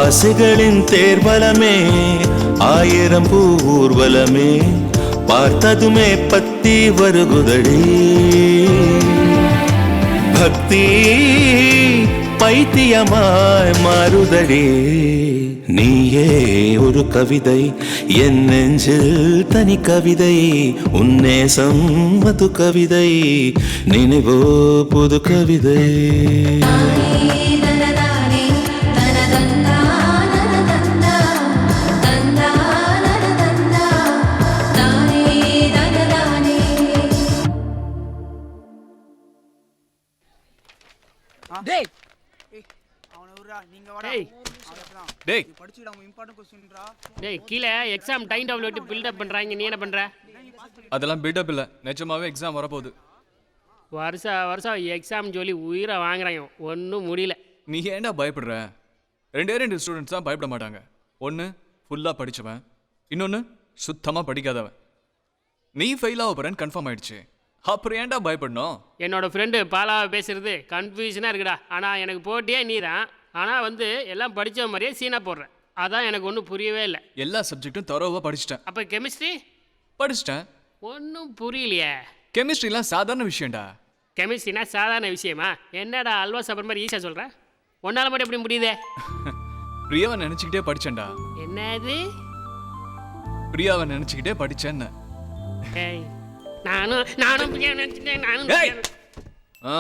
ஆசைகளின் தேர்வலமே, ஆயிரம் பூ ஊர்வலமே, பார்த்ததுமே பத்தி வருகுதடி. பக்தி பைத்தியமாய் மாறுதடி. நீயே ஒரு கவிதை, என் நெஞ்சில் தனி கவிதை, உன் நேசம் மது கவிதை, நினைவோ புது கவிதை. தந்தா டேய் டேய் டேய் கீழே எக்ஸாம் டைம் டேபிள் விட்டு பில்டப் பண்ணுறாங்க, நீ என்ன பண்ணுற? அதெல்லாம் பில்டப் இல்லை, நிஜமாவே எக்ஸாம் வரப்போகுது. வருஷம் எக்ஸாம் சொல்லி உயிரை வாங்குறாங்க, ஒன்றும் முடியல. நீ ஏன்டா பயப்படுற? ரெண்டு ஸ்டூடெண்ட்ஸ் தான் பயப்பட மாட்டாங்க. ஒன்று ஃபுல்லாக படித்தவன், இன்னொன்று சுத்தமாக படிக்காதவன். நீ ஃபெயில் ஆக போகிறேன்னு கன்ஃபார்ம் ஆயிடுச்சு, அப்புறம் ஏன்டா பயப்படணும்? என்னோட ஃப்ரெண்டு பாலாவை பேசுறது கன்ஃபியூஷனாக இருக்குடா. ஆனால் எனக்கு போட்டியே நீ தான். ஆனால் எல்லாம் படித்த மாதிரியே சீனாக போடுறேன். அதான் எனக்கு ஒன்றும் புரியவே இல்லை. எல்லா சப்ஜெக்ட்டும் தரோவாக படிச்சிட்டேன். அப்போ கெமிஸ்ட்ரி படிச்சிட்டேன். ஒன்றும் புரியலையே. கெமிஸ்ட்ரிலாம் சாதாரண விஷயம்டா. கெமிஸ்ட்ரினா சாதாரண விஷயமா? என்னடா அல்வா சாப்பிட்ற மாதிரி ஈஸியாக சொல்கிறேன். ஒன்றால் மட்டும் எப்படி முடியுதே? பிரியாவை நினச்சிக்கிட்டே படித்தேன்டா. என்னது? பிரியாவை நினச்சிக்கிட்டே படித்தேன்னு. நானும் பிரியா நினச்சிட்டேன். நானும் ஆ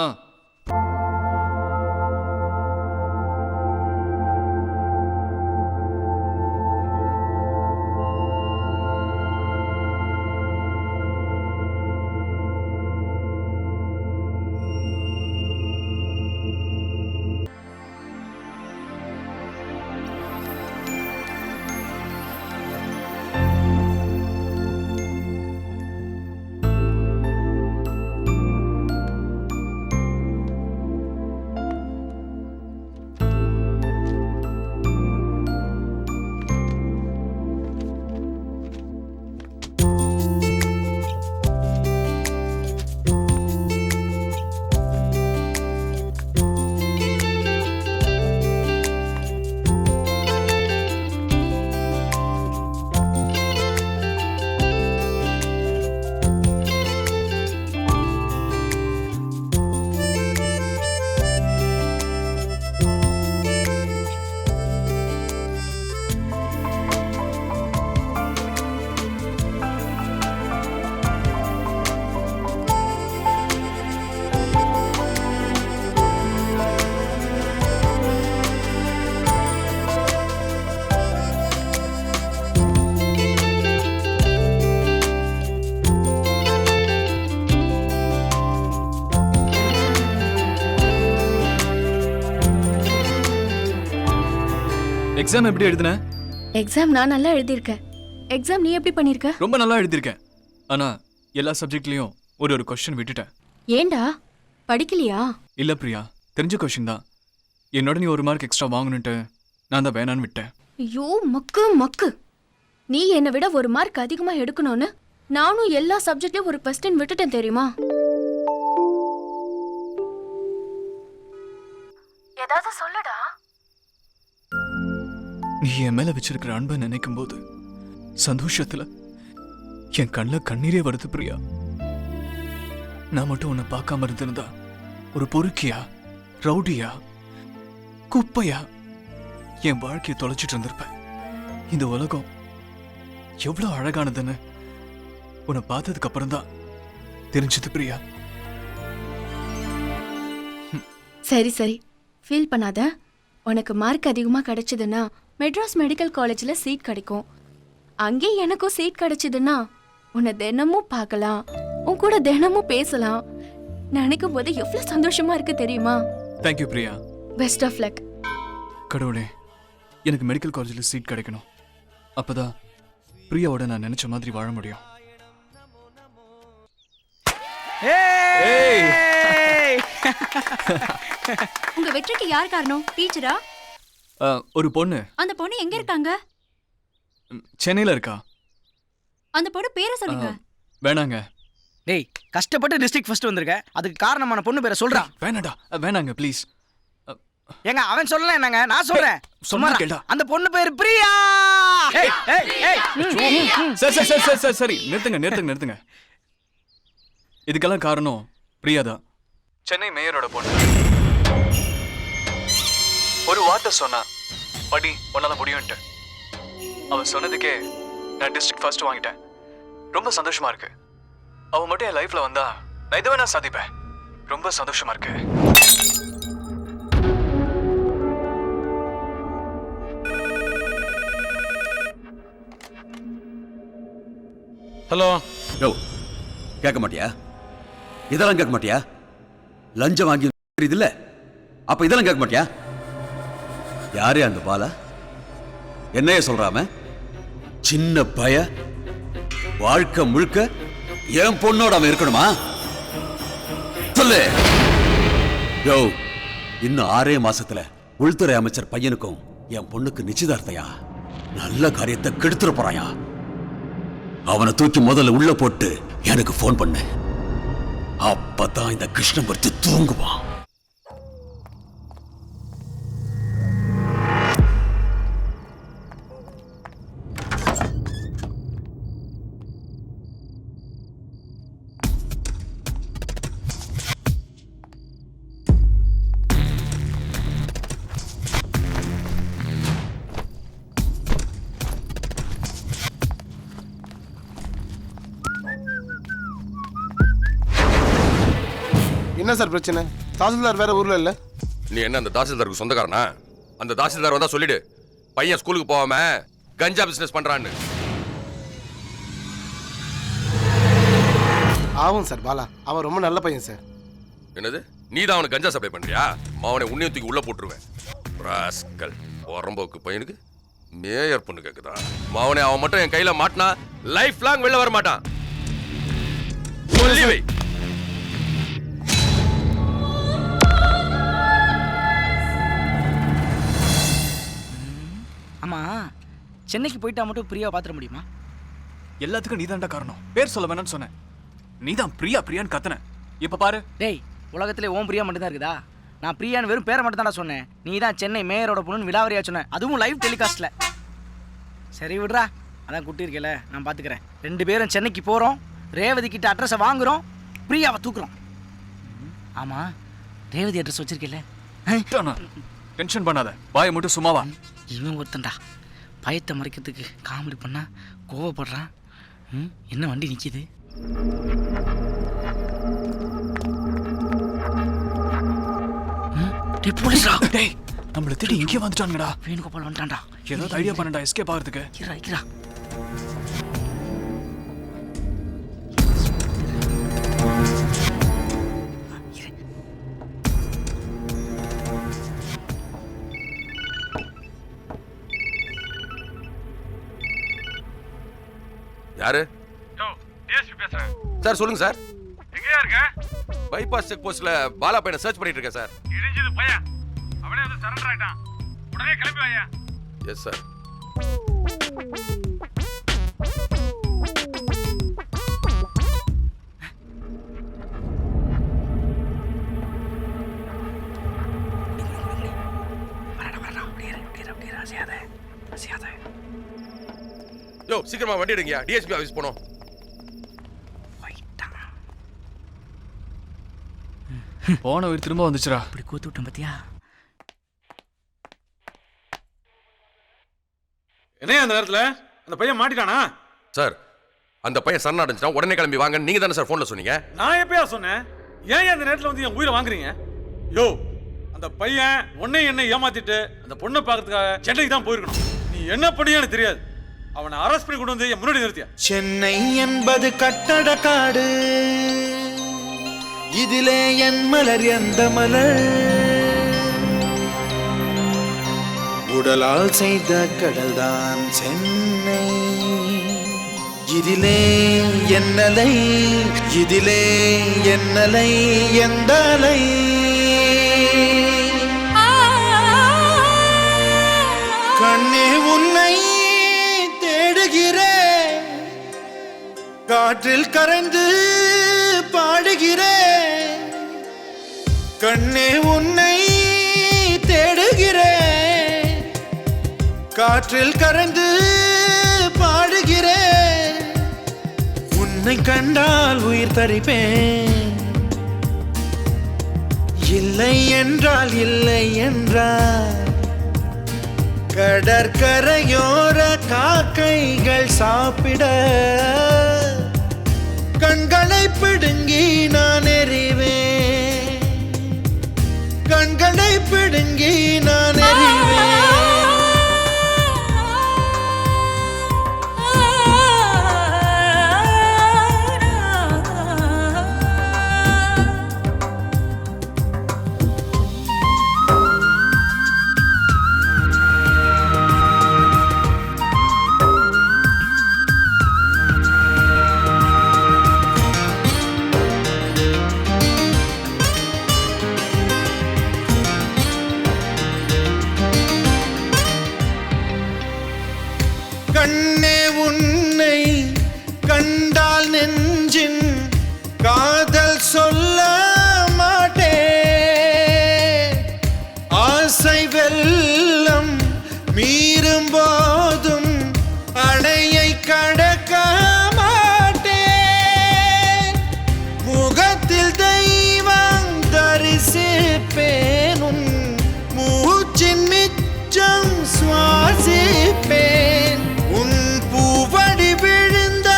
எக்ஸாம் எப்படி எழுதுன? எக்ஸாம் நான் நல்லா எழுதியிருக்கேன். எக்ஸாம் நீ எப்படி பண்ணியிருக்க? ரொம்ப நல்லா எழுதியிருக்கேன். ஆனால் எல்லா சப்ஜெக்ட்லேயும் ஒரு கொஸ்டின் விட்டுட்டேன். ஏண்டா படிக்கலையா? இல்லை பிரியா, தெரிஞ்ச கொஸ்டின் தான். என்னோட நீ 1 மார்க் எக்ஸ்ட்ரா வாங்கணுன்ட்டு நான் தான் வேணான்னு விட்டேன். ஐயோ மக்கு, நீ என்னை விட 1 மார்க் அதிகமாக எடுக்கணும்னு நானும் எல்லா சப்ஜெக்ட்லயும் ஒரு கொஸ்டின் விட்டுட்டேன் தெரியுமா? ஏதாவது சொல்லடா. நீ என் மேல வச்சிருக்கிற அன்பை நினைக்கும் போது சந்தோஷத்துல என் கண்ணில் கண்ணீரே வருது பிரியா. நான் மட்டும் உன்னை பார்க்காம இருந்திருந்தா ஒரு பொறுக்கியா, ரவுடியா, குப்பையா என் வாழ்க்கையை தொலைச்சிட்டு இருந்திருப்பேன். இந்த உலகம் எவ்வளவு அழகானதுன்னு உன்னை பார்த்ததுக்கு அப்புறம் தான் தெரிஞ்சது பிரியா. சரி ஃபீல் பண்ணாத. உனக்கு மார்க் அதிகமாக கிடைச்சதுன்னா மெட்ராஸ் மெடிக்கல் காலேஜில் சீட் கிடைக்கும். அங்கே எனக்கும் சீட் கிடைச்சதுன்னா உன்னை தினமும் பார்க்கலாம், உன் கூட தினமும் பேசலாம். நினைக்கும் போது எவ்வளோ சந்தோஷமா இருக்கு தெரியுமா? Thank you Priya. Best of luck. கடவுளே, எனக்கு மெடிக்கல் காலேஜில் சீட் கிடைக்கணும். அப்பதான் பிரியாவோட நான் நினைச்ச மாதிரி வாழ முடியும். உங்க வெற்றிக்கு யார் காரணம்? டீச்சரா? ஒரு பொண்ணு. அந்த பொண்ணு எங்க இருக்காங்க? சென்னையில இருக்கா. அந்த பொண்ணு பேரை சொல்லுங்க. வேணாங்க. டேய், கஷ்டப்பட்டு டிஸ்ட்ரிக்ட் ஃபர்ஸ்ட் வந்திருக்க, அதுக்கு காரணமான பொண்ணு பேரை சொல்றா. வேணாடா, வேணாங்க ப்ளீஸ். ஏங்க அவன் சொல்லல, என்னங்க நான் சொல்றேன். சும்மா கேளடா. அந்த பொண்ணு பேர் பிரியா. சரி நிறுத்துங்க. இதுக்கெல்லாம் காரணம் பிரியாதான். சென்னை மேயரோட பொண்ணு. ஒரு வார்த்தை சொன்னா, படி உன்னால முடியும்ட்டு. அவன் சொன்னதுக்கே நான் டிஸ்ட்ரிக்ட் ஃபர்ஸ்ட் வாங்கிட்டேன். ரொம்ப சந்தோஷமா இருக்கு. அவன் மட்டும் என் லைஃப்ல வந்தா நான் இதை வேணா சாதிப்பேன். ரொம்ப சந்தோஷமா இருக்கு. ஹலோ. யோ, கேட்க மாட்டியா? இதெல்லாம் கேட்க மாட்டியா? லஞ்சம் வாங்கி இல்ல, அப்ப இதெல்லாம் கேட்க மாட்டியா? யாரே அந்த பாலா? என்னைய சொல்றாம? சின்ன பய வாழ்க்கை முழுக்க என் பொண்ணோட அவன் இருக்கணுமா? சொல்லு. யோ, இன்னும் 6 மாசத்துல உள்துறை அமைச்சர் பையனுக்கும் என் பொண்ணுக்கு நிச்சயதார்த்தையா? நல்ல காரியத்தை கெடுத்துட போறாயா? அவனை தூக்கி முதல்ல உள்ள போட்டு எனக்கு போன் பண்ணு. அப்பதான் இந்த கிருஷ்ணமூர்த்தி தூங்குவான். என்ன சார் பிரச்சனை? தாசில்தார் வேற ஊர்ல இல்ல. நீ என்ன அந்த தாசில்தாருக்கு சொந்தக்காரனா? அந்த தாசில்தார் வந்தா சொல்லிடு, பையன் ஸ்கூலுக்கு போகாம கஞ்சா பிசினஸ் பண்றான்னு. ஆகும் சார் பாலா, அவன் ரொம்ப நல்ல பையன் சார். என்னது, நீ தான் அவனுக்கு கஞ்சா சப்ளை பண்றியா? அவனை உன்னையும் தூக்கி உள்ள போட்டுருவேன். ராஸ்கல், உரம்போக்கு பையனுக்கு மேயர் பொண்ணு கேக்குதா? அவனை அவன் மட்டும் என் கையில மாட்டினா லைஃப் லாங் வெளில வர மாட்டான். சொல்லி வை. ஆமா, சென்னைக்கு போயிட்டா மட்டும் பிரியாவை பாத்திர முடியுமா? எல்லாத்துக்கும் நீ தான்டா காரணம். பேர் சொல்ல வேணாம்னு சொன்னேன், நீ தான் பிரியா பிரியான்னு கத்துன. இப்ப பாரு. டேய், உலகத்திலே ஓம் பிரியா மட்டும் தான் இருக்குதா? நான் பிரியான்னு வெறும் பேரை மட்டும் தான்டா சொன்னேன். நீ தான் சென்னை மேயரோட பொண்ணுன்னு விலாவரியா சொன்ன, அதுவும் லைவ் டெலிகாஸ்ட்ல. சரி விடுறா, அதான் குட்டி இருக்கல, நான் பாத்துக்கிறேன். 2 பேரும் சென்னைக்கு போறோம், ரேவதி கிட்ட அட்ரஸை வாங்குறோம், பிரியாவை தூக்குறோம். ஆமா, ரேவதி அட்ரஸ் வச்சிருக்கல? டென்ஷன் பண்ணாத, வாயை மட்டும் சும்மாவா. இவன் ஒருத்தன்டா பயத்தை மறைக்கிறதுக்கு காமெடி பண்ணா கோவப்படுறான். என்ன வண்டி நிக்குது? டேய், நம்மள தேடி இங்கே வந்துட்டானுங்கடா. வேணுகோபால் வந்துட்டான்டா. ஏதாவது ஐடியா பண்ணடா எஸ்கேப் ஆகிறதுக்கு. கிரா யாரு? டிஎஸ்பி பேசுறேன் சார். சொல்லுங்க சார். எங்கயா இருக்க? பைபாஸ் செக் போஸ்ட்ல பாலா பையனை சர்ச் பண்ணிட்டு இருக்கேன் சார். இடிஞ்சது பையன், அவனே வந்து சரண்டர் ஆயிட்டான். உடனே கிளம்பி வாயா. Yes sir. யோ, சீக்கிரமா வண்டி எடுங்க, டிஎஸ்பி ஆபீஸ் போனோம். போன உயிர் திரும்ப வந்துச்சுடா. இப்படி கூத்து விட்டோம் பாத்தியா? என்ன அந்த நேரத்துல அந்த பையன் மாட்டிட்டானா? சார், அந்த பையன் சரண் அடைஞ்சிட்டான், உடனே கிளம்பி வாங்க. நீங்க தானே சார் போன்ல சொன்னீங்க? நான் எப்பயா சொன்னேன்? ஏன் அந்த நேரத்துல வந்து என் உயிரை வாங்குறீங்க? யோ, அந்த பையன் உன்னை என்ன ஏமாத்திட்டு அந்த பொண்ணை பார்க்கறதுக்காக சென்னைக்கு தான் போயிருக்கணும். நீ என்ன பண்ணியான்னு தெரியாது. அவனை அரெஸ்ட் பண்ணி கொண்டு வந்து என் முன்னாடி நிறுத்தியா? சென்னை என்பது கட்டட காடு, இதிலே என் மலர் எந்த மலர், உடலால் செய்த கடல்தான் சென்னை, இதிலே என்னலை, இதிலே என்னலை எந்தலை. கண்ணே உன்னை தேடுகிறேன், காற்றில் கரைந்து பாடுகிறேன். கண்ணே உன்னை தேடுகிறேன், காற்றில் கரைந்து பாடுகிறேன். உன்னை கண்டால் உயிர் தரிப்பேன், இல்லை என்றால் இல்லை என்றால். கடற்கரையோர காக்கைகள் சாப்பிட கண்களை பிடுங்கி நான் எறிவேன், கண்களை பிடுங்கி நான் எறிவேன். கண்ணே உன்னை கண்டால் நெஞ்சின் காதல் சொல்ல மாட்டேன். ஆசை வெள்ளம் மீறும் போதும் அணையை கடக்க மாட்டேன். முகத்தில் தெய்வம் தரிசிப்பேன், உன் மூச்சின் மிச்சம் சுவாசிப்பேன். உன் பூவடி விழுந்த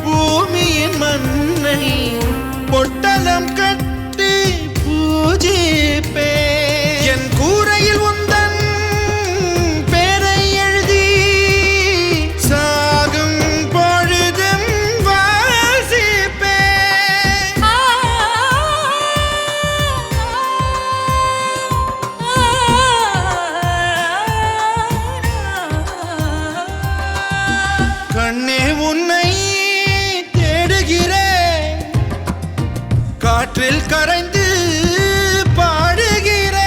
பூமியின் மண்ணை பொட்டலம் கட்டி பூஜிப்பேன். என் கூரையில் உந்தன் பேரை எழுதி சாகும் பொழுதும் வாசிப்பேன். கண்ணே உன்னை தேடுகிறேன், காற்றில் கரைந்து பாடுகிறேன்.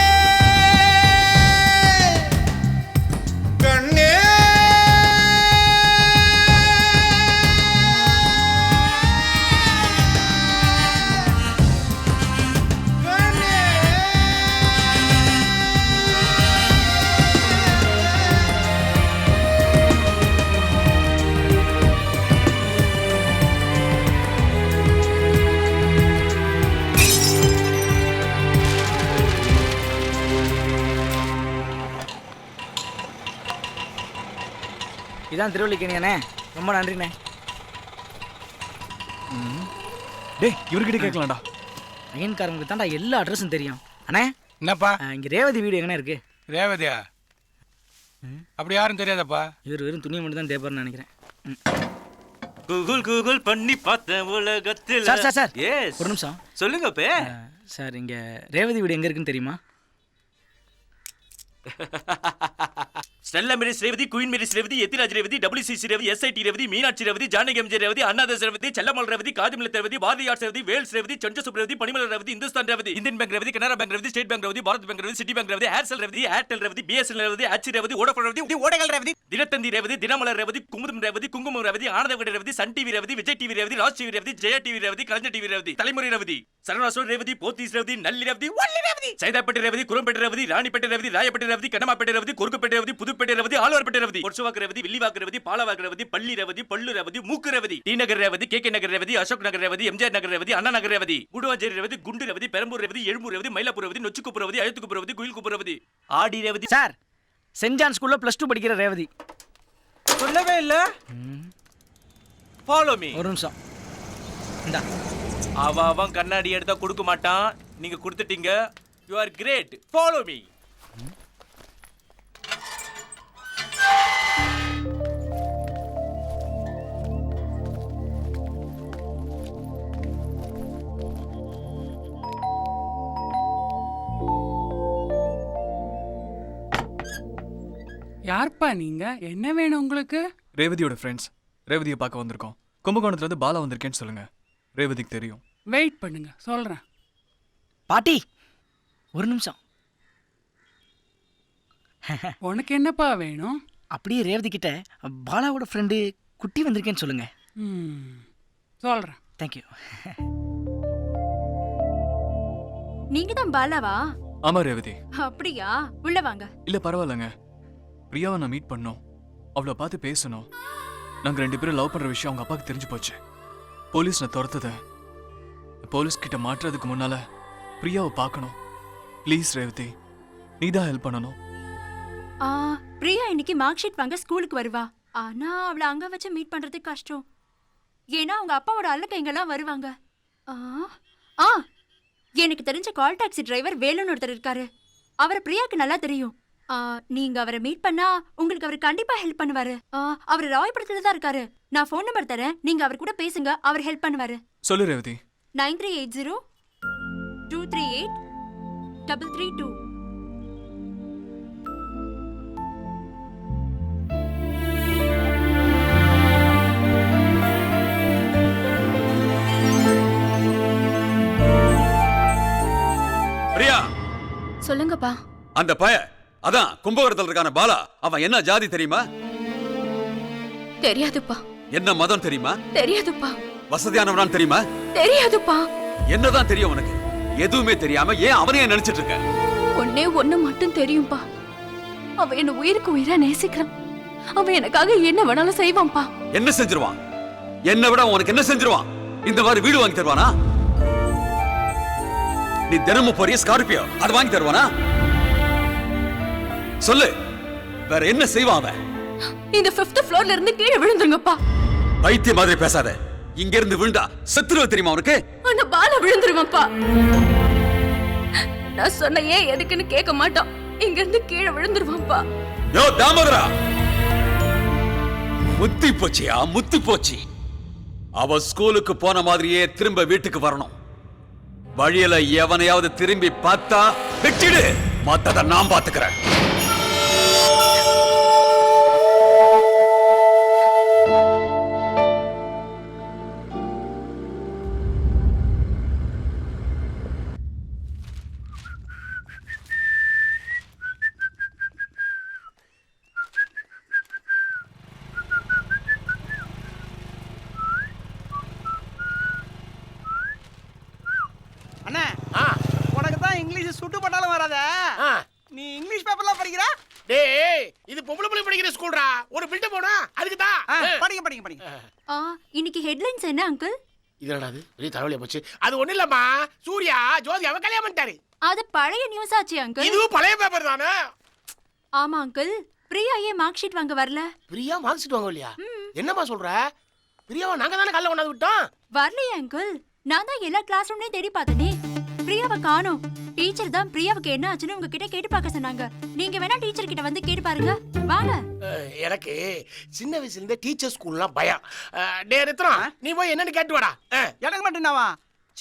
கண்ணே இதான் திருவள்ளிக்கணியாண்ணே, ரொம்ப நன்றிண்ணே. டேய் இவர்கிட்ட கேட்கலாம்டா. அயன்காரங்களுக்கு தான்டா எல்லா அட்ரஸும் தெரியும். அண்ணே என்னப்பா? இங்கே ரேவதி வீடு எங்கண்ணே இருக்கு? ரேவதியா? அப்படி யாரும் தெரியாதப்பா. இவர் வெறும் துணியை மட்டும் தான் தேப்பாருன்னு நினைக்கிறேன். கூகுள் பண்ணி பார்த்தேன் உலகத்தில். சார் சார் சார் எஸ், ஒரு நிமிஷம் சொல்லுங்க பே. சார் இங்கே ரேவதி வீடு எங்கே இருக்குன்னு தெரியுமா? Stella Maris Revathi, Queen Mary's Revathi, Ethiraj Revathi, WCC Revathi, SIT Revathi, Meenakshi Revathi, Janaki MG Revathi, Annadas Revathi, Chellammal Revathi, காதிமலத் ரேவதி, பாரதியார் ரேவதி, வேல்ஸ் ரேவதி, சஞ்சசுப் Revathi, Panimalar Revathi, Hindustan Revathi, Indian Bank Revathi, Canara Bank Revathi, State Bank Revathi, Bharat Bank Revathi, City Bank Revathi, Aircel Revathi, Airtel Revathi, BSNL Revathi, HC Revathi, Vodafone Revathi, ஓடகல் ரேவதி, தினத்தந்தி ரேவதி, தினமலர் ரேவதி, குமுதம் ரேவதி, குங்குமம் ரேவதி, ஆனந்தவிகட Revathi, Sun TV Revathi, Vijay TV Revathi, Raj TV Revathi, Jaya TV Revathi, Kalaignar TV Revathi, Thalaimurai Revathi, சரணாசோர் Revathi, Pothys Revathi, நல்லி ரேவதி, வள்ளி ரேவதி, சைதாப்பேட்டை ரேவதி, குரம்பேட்டை ரேவதி, ராணிப்பேட்டை ரேவதி, ராயப்பேட்டை ரேவதி, கனமாப்பேட்டை ரேவதி, கொருக்குப்பேட்டை ரேவதி, புதுப்பேட்டை ரேவதி, ஆழ்வார்பேட்டை ரேவதி, ஒர்சுவாக்கு ரேவதி, வில்லிவாக்கு ரேவதி, பாலவாக்கு ரேவதி, பள்ளி ரேவதி, பள்ளு ரேவதி, மூக்கு ரேவதி, டி நகர் ரேவதி, KK நகர் ரேவதி, அசோக் நகர் ரேவதி, MJR நகர் ரேவதி, அண்ணா நகர் ரேவதி, குடுவாஞ்சேரி ரேவதி, குண்டு ரேவதி, பெரம்பூர் ரேவதி, எழும்பூர் ரேவதி, மயிலாப்பூர் ரேவதி, நொச்சிக்குப்பு ரேவதி, அழுத்துக்குப்பு ரேவதி, குயில்குப்பு ரேவதி, ஆடி ரேவதி. சார் சென்ட் ஜான் ஸ்கூல்ல +2 படிக்கிற ரேவதி. சொல்லவே இல்ல. Follow me. ஒரு நிமிஷம் இந்தா. அவன் கண்ணாடி எடுத்தா கொடுக்க மாட்டான், நீங்க கொடுத்துட்டீங்க. You are great. Follow me. யார்ப்பா நீங்க? என்ன வேணும் உங்களுக்கு? ரேவதியோட ஃப்ரெண்ட்ஸ். ரேவதியை பார்க்க வந்திருக்கோம். கும்பகோணத்துலேருந்து பாலா வந்திருக்கேன்னு சொல்லுங்க. ரேவதிக்கு தெரியும். வெயிட் பண்ணுங்க, சொல்றேன். பாட்டி ஒரு நிமிஷம். உனக்கு என்னப்பா வேணும்? அப்படியே ரேவதி கிட்ட பாலாவோட ஃப்ரெண்டு குட்டி வந்திருக்கேன்னு சொல்லுங்க. சொல்றேன். தேங்க்யூ. நீங்க தான் பாலாவா? ஆமா ரேவதி. அப்படியா? உள்ள வாங்க. இல்ல பரவாயில்லங்க. பிரியாவை நான் மீட் பண்ணோம், அவளை பார்த்து பேசணும். நாங்கள் 2 பேரும் லவ் பண்ற விஷயம் அவங்க அப்பாவுக்கு தெரிஞ்சு போச்சு. போலீஸ் நான் துரத்துத. போலீஸ் கிட்ட மாட்டுறதுக்கு முன்னால பிரியாவை பார்க்கணும். ப்ளீஸ் ரேவதி, நீ தான் ஹெல்ப் பண்ணணும். பிரியா இன்னைக்கு மார்க் ஷீட் வாங்க ஸ்கூலுக்கு வருவா. ஆனா அவளை அங்க வச்சு மீட் பண்றது கஷ்டம். ஏன்னா அவங்க அப்பாவோட அல்லக்கைங்கெல்லாம் வருவாங்க. எனக்கு தெரிஞ்ச கால் டாக்ஸி டிரைவர் வேலுன்னு ஒருத்தர் இருக்காரு. அவரை பிரியாக்கு நல்லா தெரியும். நீங்க அவரை மீட் பண்ணா உங்களுக்கு அவர் கண்டிப்பா ஹெல்ப் பண்ணுவாரு. அவர் ராயபுரத்துல தான் இருக்காரு. நான் ஃபோன் நம்பர் தரேன், நீங்க அவர் கூட பேசுங்க, அவர் ஹெல்ப் பண்ணுவாரு. சொல்லு ரேவதி. 9380-238-332. பிரியா, சொல்லுங்கப்பா. அந்த பய அதான் கும்பகோணத்தில் இருக்கான பாலா, அவன் என்ன ஜாதி தெரியுமா? தெரியாதுப்பா. என்ன மதம் தெரியுமா? தெரியாதுப்பா. வசதியானவனான்னு தெரியுமா? தெரியாதுப்பா. என்னதான் தெரியும் உனக்கு? எதுவுமே தெரியாம ஏன் அவனையே நினைச்சிட்டு இருக்க? ஒண்ணே ஒண்ணு மட்டும் தெரியும்பா. அவன் என்ன உயிருக்கு உயிரா நேசிக்கிறான். அவன் எனக்காக என்ன வேணாலும் செய்வான்பா. என்ன செஞ்சிருவான்? என்ன விட உனக்கு என்ன செஞ்சிருவான்? இந்த மாதிரி வீடு வாங்கி தருவானா? நீ தினமும் போறிய ஸ்கார்பியோ, அது வாங்கி தருவானா? சொல்லு, வேற என்ன செய்வான் அவன்? இந்த 5th ஃப்ளோர்ல இருந்து கீழே விழுந்துருங்கப்பா. பைத்திய மாதிரி பேசாத. இங்க இருந்து விழுந்தா செத்துருவ தெரியுமா உனக்கு? அந்த பால விழுந்துருவான்ப்பா. நான் சொன்ன ஏன் எதுக்குன்னு கேட்க மாட்டான். இங்க இருந்து கீழே விழுந்துருவான்ப்பா. யோ தாமோதரா, முத்தி போச்சியா, முத்தி போச்சு. அவ ஸ்கூலுக்கு போன மாதிரியே திரும்ப வீட்டுக்கு வரணும். வழியில எவனையாவது திரும்பி பார்த்தா வெட்டிடு. மத்தத நான் பாத்துக்கிறேன். அண்ணா, உனக்கு தான் இங்கிலீஷ் சுட்டு போட்டாலும் வராத. நீ இங்கிலீஷ் பேப்பர்லாம் படிக்கிற? டேய், இது பொம்பளை பிள்ளை படிக்கிற ஸ்கூல்டா. ஒரு பில்ட் போடா, அதுக்கு தான். படிங்க. இன்னைக்கு ஹெட்லைன்ஸ் என்ன அங்கிள்? இது என்னது? பெரிய தலைவலியா போச்சு. அது ஒண்ணு இல்லம்மா, சூர்யா ஜோதி அவ கல்யாணம் பண்ணிட்டாரு. அது பழைய நியூஸ் ஆச்சு அங்கிள். இதுவும் பழைய பேப்பர் தானே? ஆமா அங்கிள். பிரியா ஏன் மார்க் ஷீட் வாங்க வரல? பிரியா மார்க் ஷீட் வாங்க இல்லையா? என்னம்மா சொல்ற? பிரியாவை நாங்க தானே கல்ல கொண்டாந்து விட்டோம். வரலையே அங்கிள். நான் தான் எல்லா கிளாஸ் ரூம்லயும் தேடி பார்த்தனே. பிரியாவை காணோம். டீச்சர் தான் பிரியாவுக்கு என்ன ஆச்சுன்னு உங்ககிட்ட கேட்டு பார்க்க சொன்னாங்க. நீங்க வேணா டீச்சர் கிட்ட வந்து கேட்டு பாருங்க. வாங்க. எனக்கு சின்ன வயசுல இருந்தே டீச்சர் ஸ்கூல்லாம் பயம். டே ரத்னம், நீ போய் என்னன்னு கேட்டு வாடா. எனக்கு மட்டும்தாவா?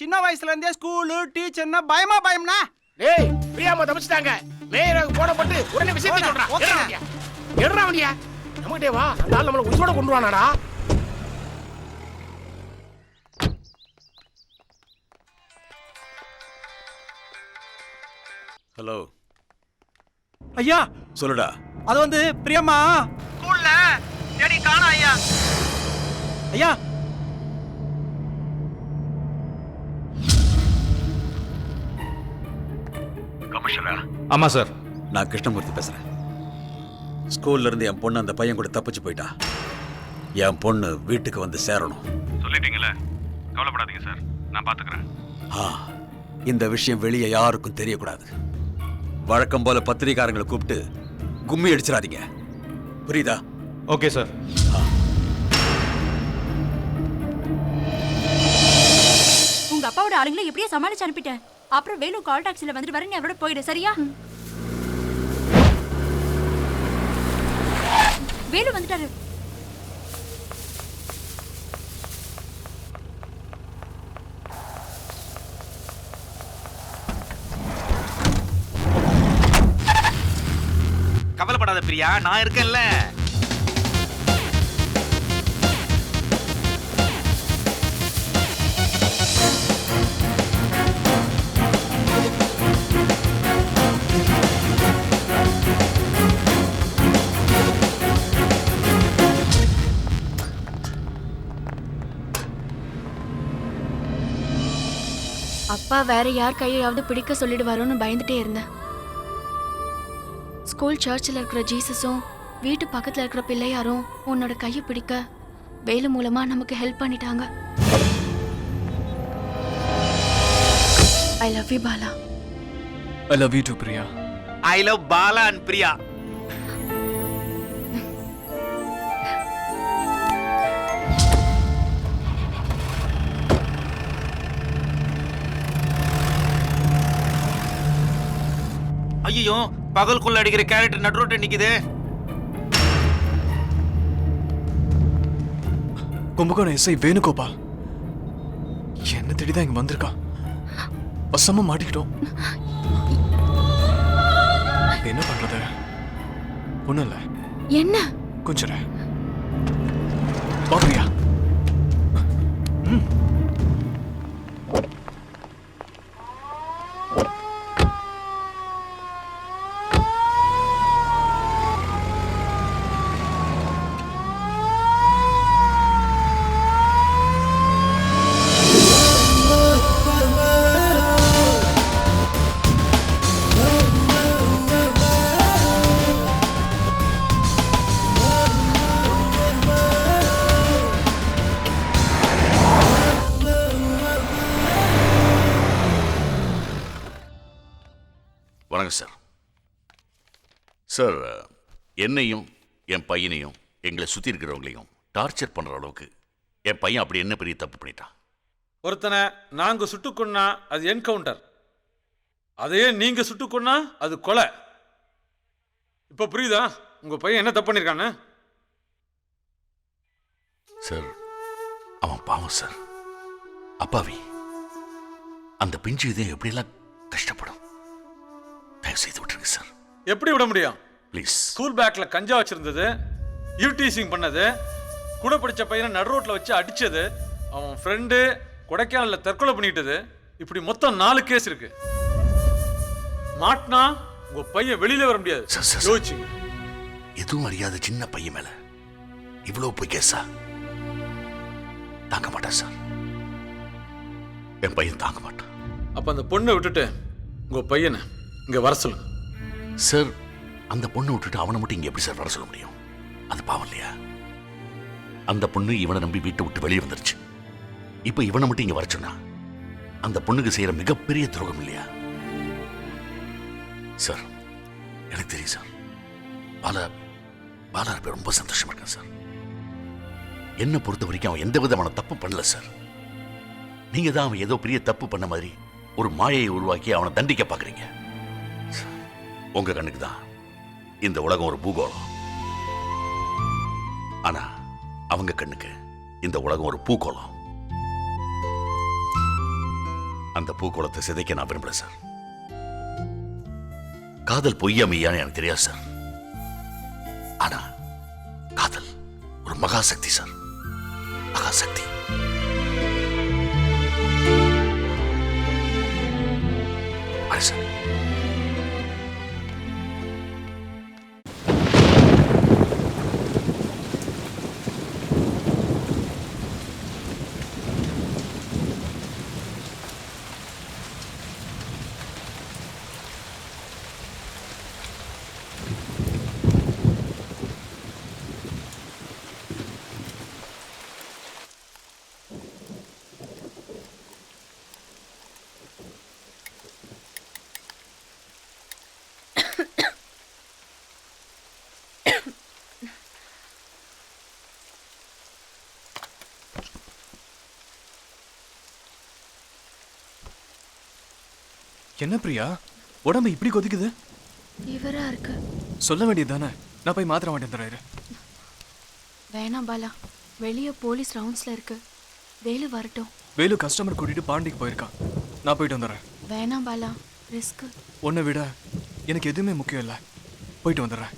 சின்ன வயசுல இருந்தே ஸ்கூலு டீச்சர்னா பயம்னா? டேய், பிரியாமா தப்பிச்சிட்டாங்க. மேயருக்கு போன போட்டு உடனே விஷயத்தை சொல்றா. எடுறா வண்டியா. நம்மகிட்டே வா. அந்த ஆள் நம்மள உயிரோட கொண்டு வானாடா. ஹலோ ஐயா, சொல்லுடா. அது வந்து பிரியம்மா ஸ்கூல்ல தேடி காணோம் ஐயா. ஐயா, கமிஷனரா? ஆமா சார். நான் கிருஷ்ணமூர்த்தி பேசுறேன். ஸ்கூல்ல இருந்து என் பொண்ணு அந்த பையன் கூட தப்பிச்சு போயிட்டா. என் பொண்ணு வீட்டுக்கு வந்து சேரணும். சொல்லிட்டீங்களே, கவலைப்படாதீங்க சார், நான் பாத்துக்கிறேன். இந்த விஷயம் வெளியே யாருக்கும் தெரியக்கூடாது. வழக்கம் போல பத்திரிகாரங்களை கூப்பிட்டு கும்மி அடிச்சிடாதீங்க, புரியுதா? Okay sir. உங்க அப்பாவோட ஆளுங்களை எப்படியே சமாளிச்சு அனுப்பிட்டேன். அப்புறம் வேலூர் கால் டாக்ஸில வந்துட்டு வரேன், அவரோட போயிடு. சரியா? வேலு வந்துட்டாரு. கவலைப்படாத பிரியா, நான் இருக்கேன்ல. அப்பா வேற யார் கையாவது பிடிக்க சொல்லிடுவாரோன்னு பயந்துட்டே இருந்தேன். ஸ்கூல் சர்ச்சில் இருக்கிற ஜீசஸும் வீட்டு பக்கத்தில் இருக்கிற பிள்ளையாரும் உன்னோட கையை பிடிக்க வேலு மூலமா நமக்கு ஹெல்ப் பண்ணிட்டாங்க. I love you Bala. I love you to Priya. I love Bala and Priya. ஐயோ, பகல்குள்ள அடிக்கிற கேரக்டர் நடுரோட்ட நிக்குது. கும்பகோணம் எஸ்ஐ வேணுகோபால் என்ன தேடிதான் இங்க வந்திருக்கான். வசமா மாட்டிக்கிட்டோம். என்ன பண்றது? ஒண்ணும் இல்ல. என்ன? கொஞ்சம் பாப்பியா? சார். சார், என்னையும் என் பையனையும் எங்களை சுற்றி இருக்கிறவங்களையும் டார்ச்சர் பண்ணுற அளவுக்கு என் பையன் அப்படி என்ன பெரிய தப்பு பண்ணிட்டான்? ஒருத்தனை நாங்கள் சுட்டுக்கொன்னா அது என்கவுண்டர், அதையே நீங்கள் சுட்டுக்கொன்னா அது கொலை. இப்போ புரியுதா உங்கள் பையன் என்ன தப்பு பண்ணியிருக்கான்னு? சார், அவன் பாவம் சார், அப்பாவி. அந்த பிஞ்சு இதே எப்படியெல்லாம் கஷ்டப்படும். தயவு செய்து விட்டுருங்க சார். எப்படி விட முடியும்? ப்ளீஸ். ஸ்கூல் பேக்கில் கஞ்சா வச்சிருந்தது, ஈவ்டீசிங் பண்ணது, கூட படித்த பையனை நடு ரோட்டில் வச்சு அடித்தது, அவன் ஃப்ரெண்டு கொடைக்கானலில் தற்கொலை பண்ணிக்கிட்டது, இப்படி மொத்தம் 4 கேஸ் இருக்கு. மாட்டினா உங்கள் பையன் வெளியில வர முடியாது. யோசிச்சுங்க. எதுவும் அறியாத சின்ன பையன் மேல இவ்வளவு போய் கேஸா? தாங்க மாட்டான் சார், என் பையன் தாங்க மாட்டான். அப்ப அந்த பொண்ணை விட்டுட்டு உங்க பையனை இங்க வர சொல்லுங்க. சார், அந்த பொண்ணை விட்டுட்டு அவனை மட்டும் இங்க எப்படி சார் வர சொல்ல முடியும்? அது பாவம் இல்லையா? அந்த பொண்ணு இவனை நம்பி வீட்டை விட்டு வெளியே வந்துருச்சு. இப்ப இவனை மட்டும் இங்க வர சொன்னா அந்த பொண்ணுக்கு செய்யற மிகப்பெரிய துரோகம் இல்லையா? சார், எனக்கு தெரியும் சார், பாலா இருப்ப ரொம்ப சந்தோஷமா இருக்கேன் சார். என்ன பொறுத்த வரைக்கும் அவன் எந்த விதமான தப்பு பண்ணல சார். நீங்க தான் அவன் ஏதோ பெரிய தப்பு பண்ண மாதிரி ஒரு மாயையை உருவாக்கி அவனை தண்டிக்க பாக்குறீங்க. உங்க கண்ணுக்கு தான் இந்த உலகம் ஒரு பூகோளம், ஆனா அவங்க கண்ணுக்கு இந்த உலகம் ஒரு பூகோளம். அந்த பூகோளத்தை சிதைக்க நான் விரும்பல சார். காதல் பொய்யா மெய்யான்னு எனக்கு தெரியாது சார், ஆனா காதல் ஒரு மகாசக்தி சார், மகாசக்தி. சார், என்ன பிரியா, உடம்பு இப்படி கொதிக்குது? இவரா இருக்கு. சொல்ல வேண்டியது தானே, நான் போய் மாத்திர மாட்டேன் தராரு. வேணாம் பாலா, வெளியே போலீஸ் ரவுண்ட்ஸ்ல இருக்கு. வேலு வரட்டும். வேலு கஸ்டமர் கூட்டிட்டு பாண்டிக்கு போயிருக்கான், நான் போயிட்டு வந்துடுறேன். வேணாம் பாலா, ரிஸ்க். உன்னை விட எனக்கு எதுவுமே முக்கியம் இல்லை, போயிட்டு வந்துடுறேன்.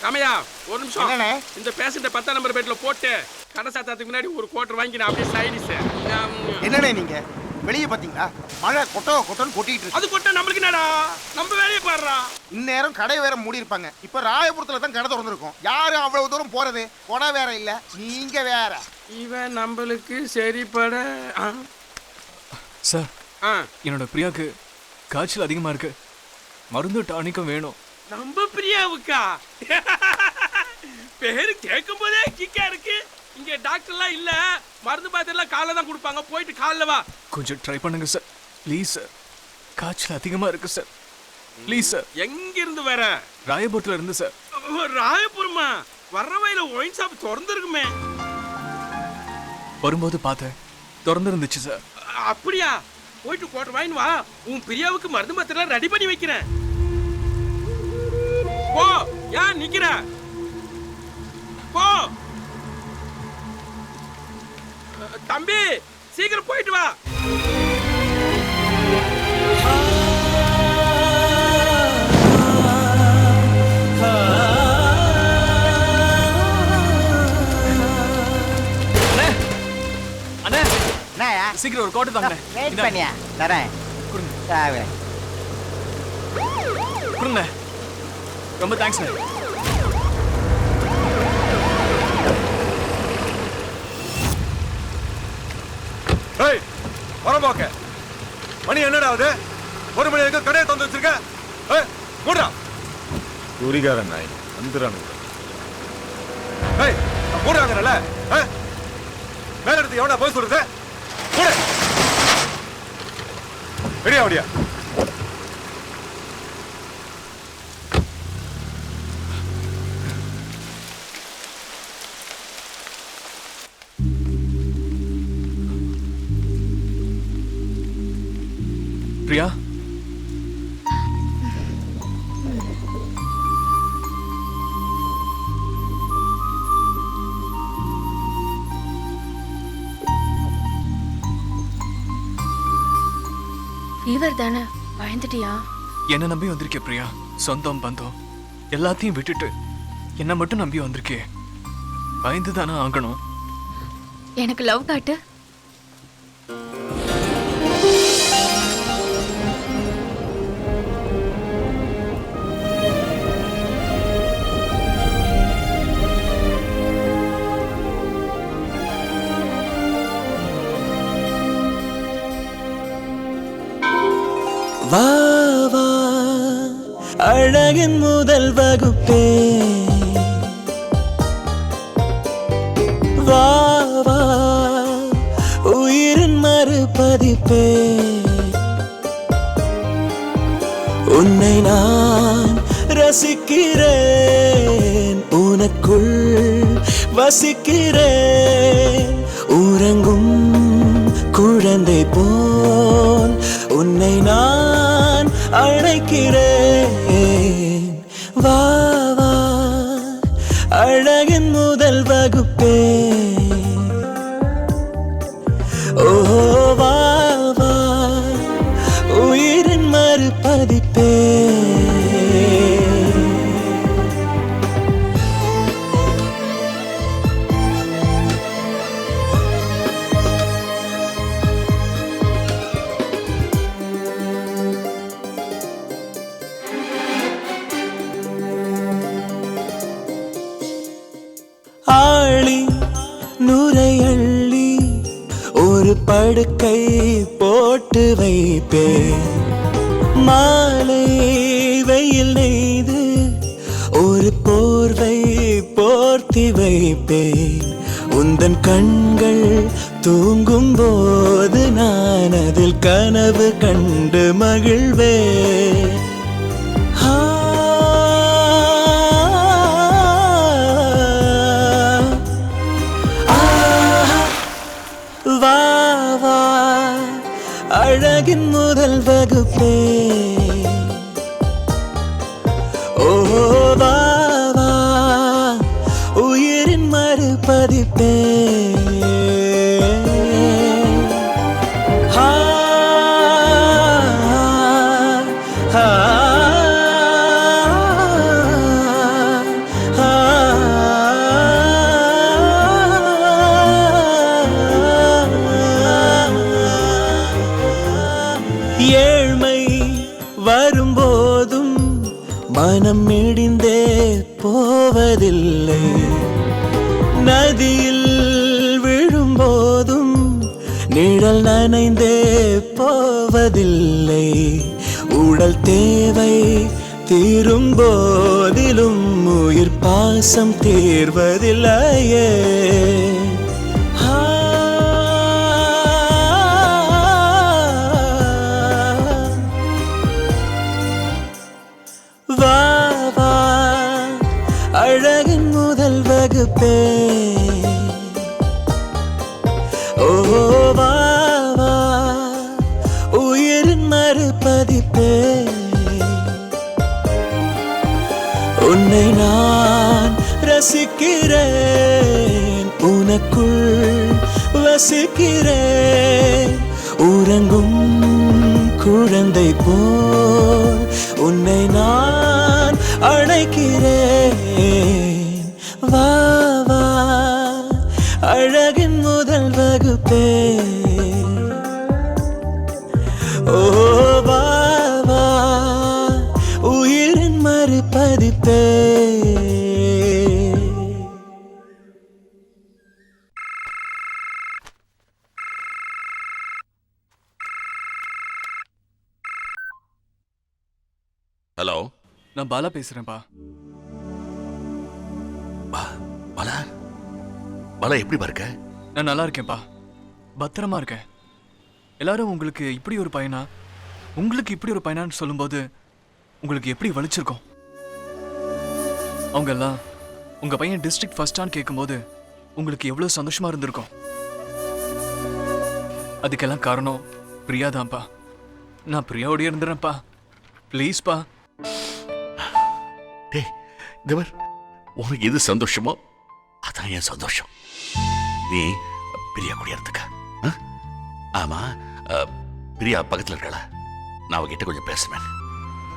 ராமையா, ஒரு நிமிஷம். இந்த பேஷண்ட 10ஆம் நம்பர் பெட்ல போட்டு கடை சாத்தாத்துக்கு முன்னாடி ஒரு குவார்டர் வாங்கி நான் அப்படியே சைடிஸ். என்னண்ணே நீங்க வெளியே பாத்தீங்களா? மழை கொட்டோன்னு கொட்டிட்டு இருக்கு. அது கொட்ட நம்மளுக்கு என்னடா, நம்ம வேலையை பாடுறா. இந்நேரம் கடை வேற மூடி இருப்பாங்க. இப்ப ராயபுரத்துல தான் கடை திறந்துருக்கும். யாரும் அவ்வளவு தூரம் போறது? கொடை வேற இல்ல, நீங்க வேற. இவன் நம்மளுக்கு சரிப்பட. சார், என்னோட பிரியாக்கு காய்ச்சல் அதிகமா இருக்கு, மருந்து டானிக்கும் வேணும். நம்ம பிரியாவுக்கா? பேரு கேட்கும் போதே கிக்கா இருக்கு. இங்க டாக்டர்லாம் இல்ல, மருந்து மாத்திரலாம் காலைல தான் கொடுப்பாங்க. போயிட்டு காலைல வா. கொஞ்சம் ட்ரை பண்ணுங்க சார், ப்ளீஸ் சார். காய்ச்சல் அதிகமா இருக்கு சார், ப்ளீஸ் சார். எங்க இருந்து வர? ராயபுரத்துல இருந்து சார். ராயபுரமா? வர்ற வழியில ஒயின் ஷாப் திறந்துருக்குமே. வரும்போது பார்த்தேன், திறந்து இருந்துச்சு சார். அப்படியா? போயிட்டு குவார்டர் வாங்கி வா. உன் பிரியாவுக்கு மருந்து மாத்திரம் ரெடி பண்ணி வைக்கிறேன். போ, ஏன் நிக்கிற? போ தம்பி, சீக்கிரம் போயிட்டு வா. அண்ணே, சீக்கிரம் ஒரு கோட்டை தாங்க. வெயிட் பண்ணியா தரேன். கொடுங்க. கொடுங்க, ரொம்ப தேங்க்ஸ். வரம்போக்க மணி என்னடா ஆகுது? 1 மணி வரைக்கும் கடையை திறந்து வச்சிருக்க. மூடா, குடிகாரன் நாய் வந்துறானுங்க. போடுறாங்கல்ல மேல எடுத்து எவனா போய் சொல்றது போடு ரெடியா ஓடியா பிரியா ஃபீவர் தானே பயந்துட்டியா? என்ன நம்பி வந்திருக்கே பிரியா. சொந்தம் பந்தம் எல்லாத்தையும் விட்டுட்டு என்ன மட்டும் நம்பி வந்திருக்கே. பயந்து தானே ஆகணும். எனக்கு லவ் காட்டு. வா வா அழகின் முதல் வகுப்பே, வா வா உயிரின் மறுபதிப்பே, உன்னை நான் ரசிக்கிறேன், உனக்குள் வசிக்கிறேன், உறங்கும் குழந்தை போல் உன்னை நான் அழைக்கிறேன். வா வா அழகின் முதல் வகுப்பே, ஓ வா வா உயிரின் மறுபதிப்பே. ஆளி நுரையள்ளி ஒரு படுக்கை போட்டு வைப்பேன், மாலை வெயில் நெய்து ஒரு போர்வை போர்த்தி வைப்பேன். உந்தன் கண்கள் தூங்கும் போது நான் அதில் கனவு கண்டு மகிழ்வேன். வா வா அழகின் முதல் வகுப்பே, ஓ வா வா உயிரின் மறுபதிப்பே. ஹா ஹா ஏழ்மை வரும்போதும் மனம் இடிந்தே போவதில்லை, நதியில் விழும்போதும் நிழல் நனைந்தே போவதில்லை, உடல் தேவை தீரும் போதிலும் உயிர் பாசம் தீர்வதில்லையே. வா வா அழகின் முதல் வகுப்பே, ஓ வா வா உயிரின் மறுபதிப்பே. உன்னை நான் ரசிக்கிறேன், உனக்குள் வசிக்கிறேன், உறங்கும் குழந்தை போல் உன்னை நான் அழைக்கிறேன். வா வா அழகின் முதல் வகுப்பே, ஓ வா வா உயிரின் மறுபதிப்பே. ஹலோ, நான் பாலா பேசுறேன்ப்பா. பாலா, பாலா எப்படி இருக்க? நான் நல்லா இருக்கேன்ப்பா, பத்திரமா இருக்கேன். எல்லாரும் உங்களுக்கு இப்படி ஒரு பையனா, உங்களுக்கு இப்படி ஒரு பையனான்னு சொல்லும்போது உங்களுக்கு எப்படி வலிச்சிருக்கும்? அவங்க எல்லாம் உங்க பையன் டிஸ்ட்ரிக்ட் ஃபர்ஸ்டான்னு கேட்கும்போது உங்களுக்கு எவ்வளவு சந்தோஷமா இருந்திருக்கும். அதுக்கெல்லாம் காரணம் பிரியா தான்ப்பா. நான் பிரியாவோடய இருந்துறேன்ப்பா, ப்ளீஸ்ப்பா. டேய் தேவர், உனக்கு எது சந்தோஷமோ அதான் என் சந்தோஷம். நீ பிரியா கூட இருந்துக்க. ஆமா, பிரியா பக்கத்துல இருக்கல, நான் அவகிட்ட கொஞ்சம் பேசுவேன்.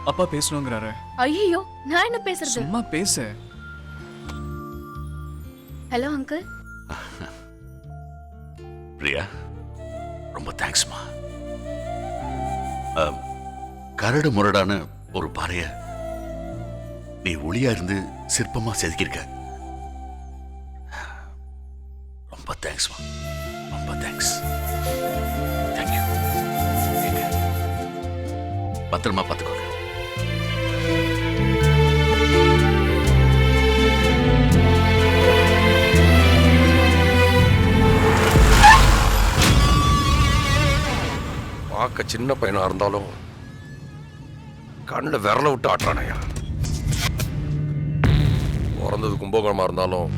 அப்பா பேசணுங்கிறாரு. ஐயோ, நான் என்ன பேசுறது? சும்மா பேசு. Hello uncle. பிரியா, ரொம்ப தேங்க்ஸ்மா. கரடு முரடான ஒரு பாறைய நீ ஒளியா இருந்து சிற்பமா செதுக்கியிருக்க. ரொம்ப தேங்க்ஸ்மா, ரொம்ப தேங்க்ஸ். தேங்க்யூ. பத்திரமா பார்த்துக்கோங்க. பார்க்க சின்ன பையனா இருந்தாலும் கண்ணில் விரல விட்டு ஆட்டுறானையா. பிறந்தது கும்பகோணமா இருந்தாலும்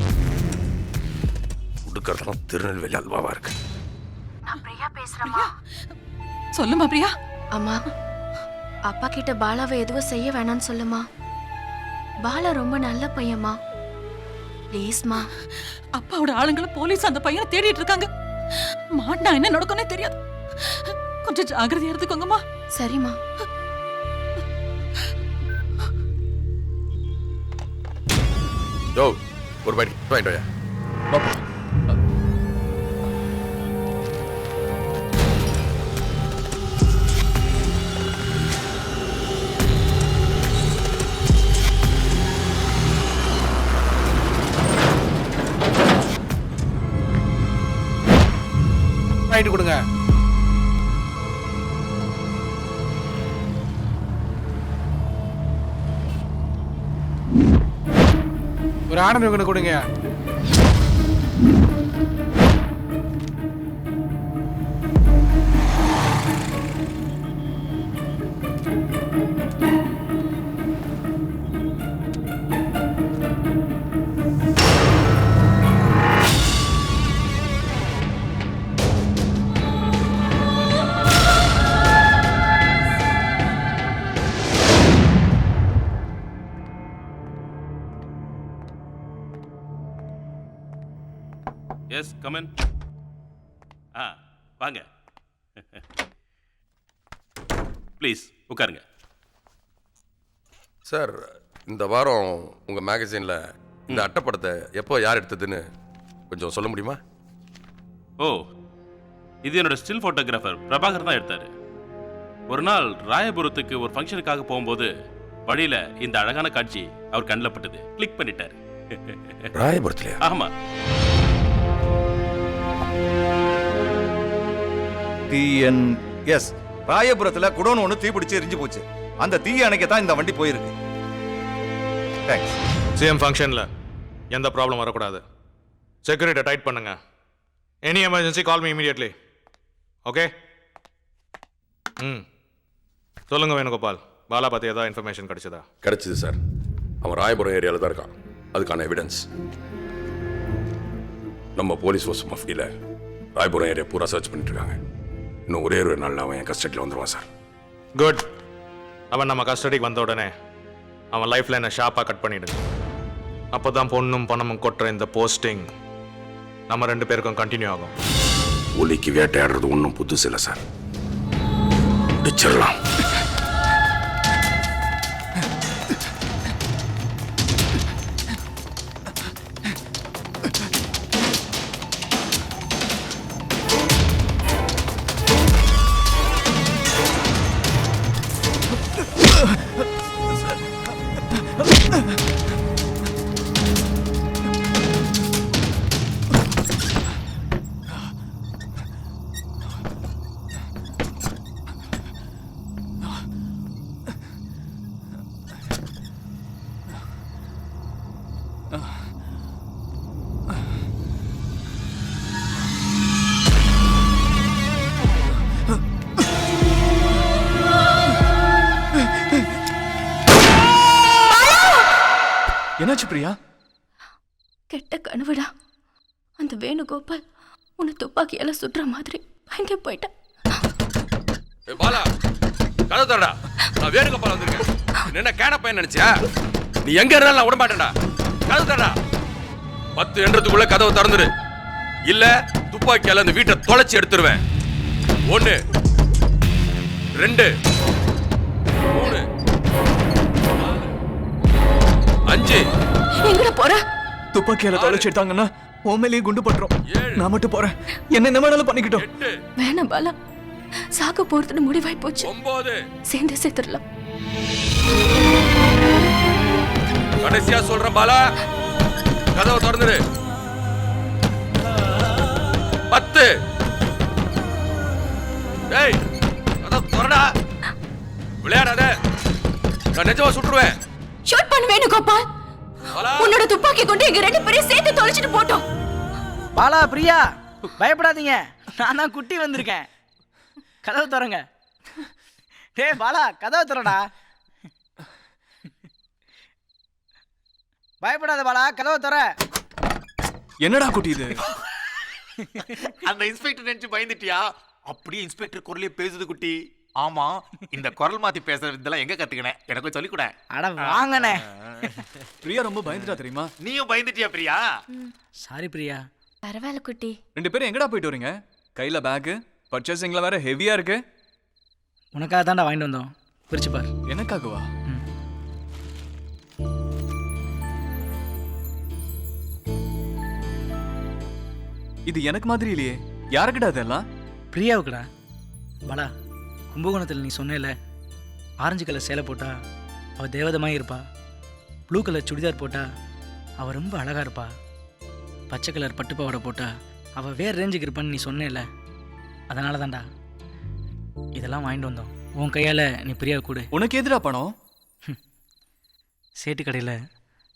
உடுக்கிறதுலாம் திருநெல்வேலி அல்வாவா இருக்கு. நான் பிரியா பேசுறேம்மா. சொல்லுமா பிரியா. அம்மா, அப்பா கிட்ட பாலாவை எதுவும் செய்ய வேணாம்னு சொல்லுமா. பாலா ரொம்ப நல்ல பையன்மா, ப்ளீஸ்மா. அப்பாவோட ஆளுங்களை போலீஸ் அந்த பையனை தேடிட்டு இருக்காங்க. மாட்டா என்ன நடக்கும்னே தெரியாது, கொஞ்சம் ஜாகிரதையா இருந்துக்கோங்கம்மா. சரிம்மா. யோ, ஒரு பைட் வாங்கிட்டு வாயா. பாப்பா, வாங்கிட்டு கொடுங்க. ஒரு ஆனந்தம் கொடுங்க. Yes come on. வாங்க ப்ளீஸ் உட்காருங்க. சார், இந்த வாரம் உங்க மேகசின்ல இந்த அட்டைப்படத்தை எப்போ யார் எடுத்ததுன்னு கொஞ்சம் சொல்ல முடியுமா? ஓ, இது என்னோட ஸ்டில் ஃபோட்டோகிராஃபர் பிரபாகர் தான் எடுத்தாரு. ஒரு நாள் ராயபுரத்துக்கு ஒரு ஃபங்க்ஷனுக்காக போகும்போது வழியில இந்த அழகான காட்சி அவர் கண்ணில் பட்டது. கிளிக் பண்ணிட்டாரு. ராயபுரத்துல? ஆமா. எஸ், ராயபுரத்துல குடோன் ஒன்று தீப்பிடிச்சு எரிஞ்சு போச்சு. அந்த தீ அணைக்க தான் இந்த வண்டி போயிருக்கு. தேங்க்ஸ். சிஎம் ஃபங்க்ஷனில் எந்த ப்ராப்ளம் வரக்கூடாது. செக்யூரிட்டியை டைட் பண்ணுங்க. Any emergency call me immediately. Okay? சொல்லுங்க வேணுகோபால், பாலா பற்றி ஏதாவது இன்ஃபர்மேஷன் கிடைச்சதா? கிடைச்சது சார். அவன் ராயபுரம் ஏரியாவில் தான் இருக்கான். அதுக்கான எவிடன்ஸ் நம்ம போலீஸ் ஃபோர்ஸ் மஃப்டியில் ராயபுரம் ஏரியா பூரா சர்ச் பண்ணிட்டு இருக்காங்க. இன்னும் ஒரே ஒரு நாளில் அவன் என் கஸ்டடியில் வந்துடுவான் சார். குட். அவன் நம்ம கஸ்டடிக்கு வந்த உடனே அவன் லைஃப்ல என்ன ஷார்ப்பாக கட் பண்ணிடுங்க. அப்போ தான் பொண்ணும் பணமும் கொட்டுற இந்த போஸ்டிங் நம்ம 2 பேருக்கும் கண்டினியூ ஆகும். ஒலிக்கு வேட்டையாடுறது ஒன்றும் புதுசு இல்லை சார். முடிச்சிடலாம். என்னாச்சு பிரியா? கெட்ட கனவுடா. அந்த வேணுகோபால் உன்னை துப்பாக்கியால சுடுற மாதிரி பயந்து போயிட்டேன். பாலா கதவு தரடா. நான் வேணுகோபால் வந்திருக்கேன். என்ன கேன பையன் நினைச்சியா? நீ எங்க இருந்தாலும் நான் விட மாட்டேன்டா. கதவு தரடா. 10 என்றதுக்குள்ள கதவை திறந்துரு. இல்ல துப்பாக்கியால அந்த வீட்டை தொலைச்சி எடுத்துருவேன். 1 2 3 5. எங்கடா போற? துப்பாக்கியால தொலைச்சு எடுத்தாங்கன்னா உண்மையிலேயே குண்டு பண்றோம். நான் மட்டும் போறேன். என்ன வேணாலும் பண்ணிக்கிட்டோம். வேணாம் பாலா, சாக போறதுன்னு முடிவாய் போச்சு. 9. சேர்ந்து சேர்த்துடலாம். கடைசியா சொல்றேன் பாலா, கதவை திறந்துரு. 10. டேய் கதவை திறடா. விளையாடாத, நான் நிஜமா சுட்டுருவேன். ஷூட் பண்ண வேணுகோபால். உன்னோட துப்பாக்கி கொண்டு எங்க 2 பேரையும் சேர்த்து தொலைச்சிட்டு போட்டோம். பாலா, பிரியா, பயப்படாதீங்க. நான் தான் குட்டி வந்திருக்கேன். கதவு திறங்க. டேய் பாலா, கதவு திறடா. பயப்படாத பாலா, கதவு திற. என்னடா குட்டி இது? அந்த இன்ஸ்பெக்டர் நினைச்சு பயந்துட்டியா? அப்படியே இன்ஸ்பெக்டர் குரலே பேசுது குட்டி. ஆமா, இந்த குரல் மாத்தி பேசுறது இதெல்லாம் எங்க கத்துக்கினேன்? எனக்கு சொல்லி கூட. அட வாங்கனே. பிரியா ரொம்ப பயந்துட்டா தெரியுமா? நீயும் பயந்துட்டியா பிரியா? சாரி பிரியா. பரவாயில்ல குட்டி. 2 பேரும் எங்கடா போயிட்டு வரீங்க? கையில பேக், பர்ச்சேசிங்ல வேற ஹெவியா இருக்கு. உனக்காக தான்டா வாங்கிட்டு வந்தோம். பிரிச்சு பார். எனக்காகவா? இது எனக்கு மாதிரி இல்லையே. யாருக்கிட்ட அதெல்லாம்? பிரியாவுக்குடா. பாலா, கும்பகோணத்தில் நீ சொன்னேல, ஆரஞ்சு கலர் சேலை போட்டா அவள் தேவதமாக இருப்பா, ப்ளூ கலர் சுடிதார் போட்டா அவள் ரொம்ப அழகாக இருப்பா, பச்சை கலர் பட்டுப்பாவடை போட்டா அவள் வேறு ரேஞ்சுக்கு இருப்பான்னு நீ சொன்னேல, அதனால தான்டா இதெல்லாம் வாங்கிட்டு வந்தோம். உன் கையால் நீ பிரியாவை கொடு. உனக்கு எதிரா பணம்? சேட்டு கடையில்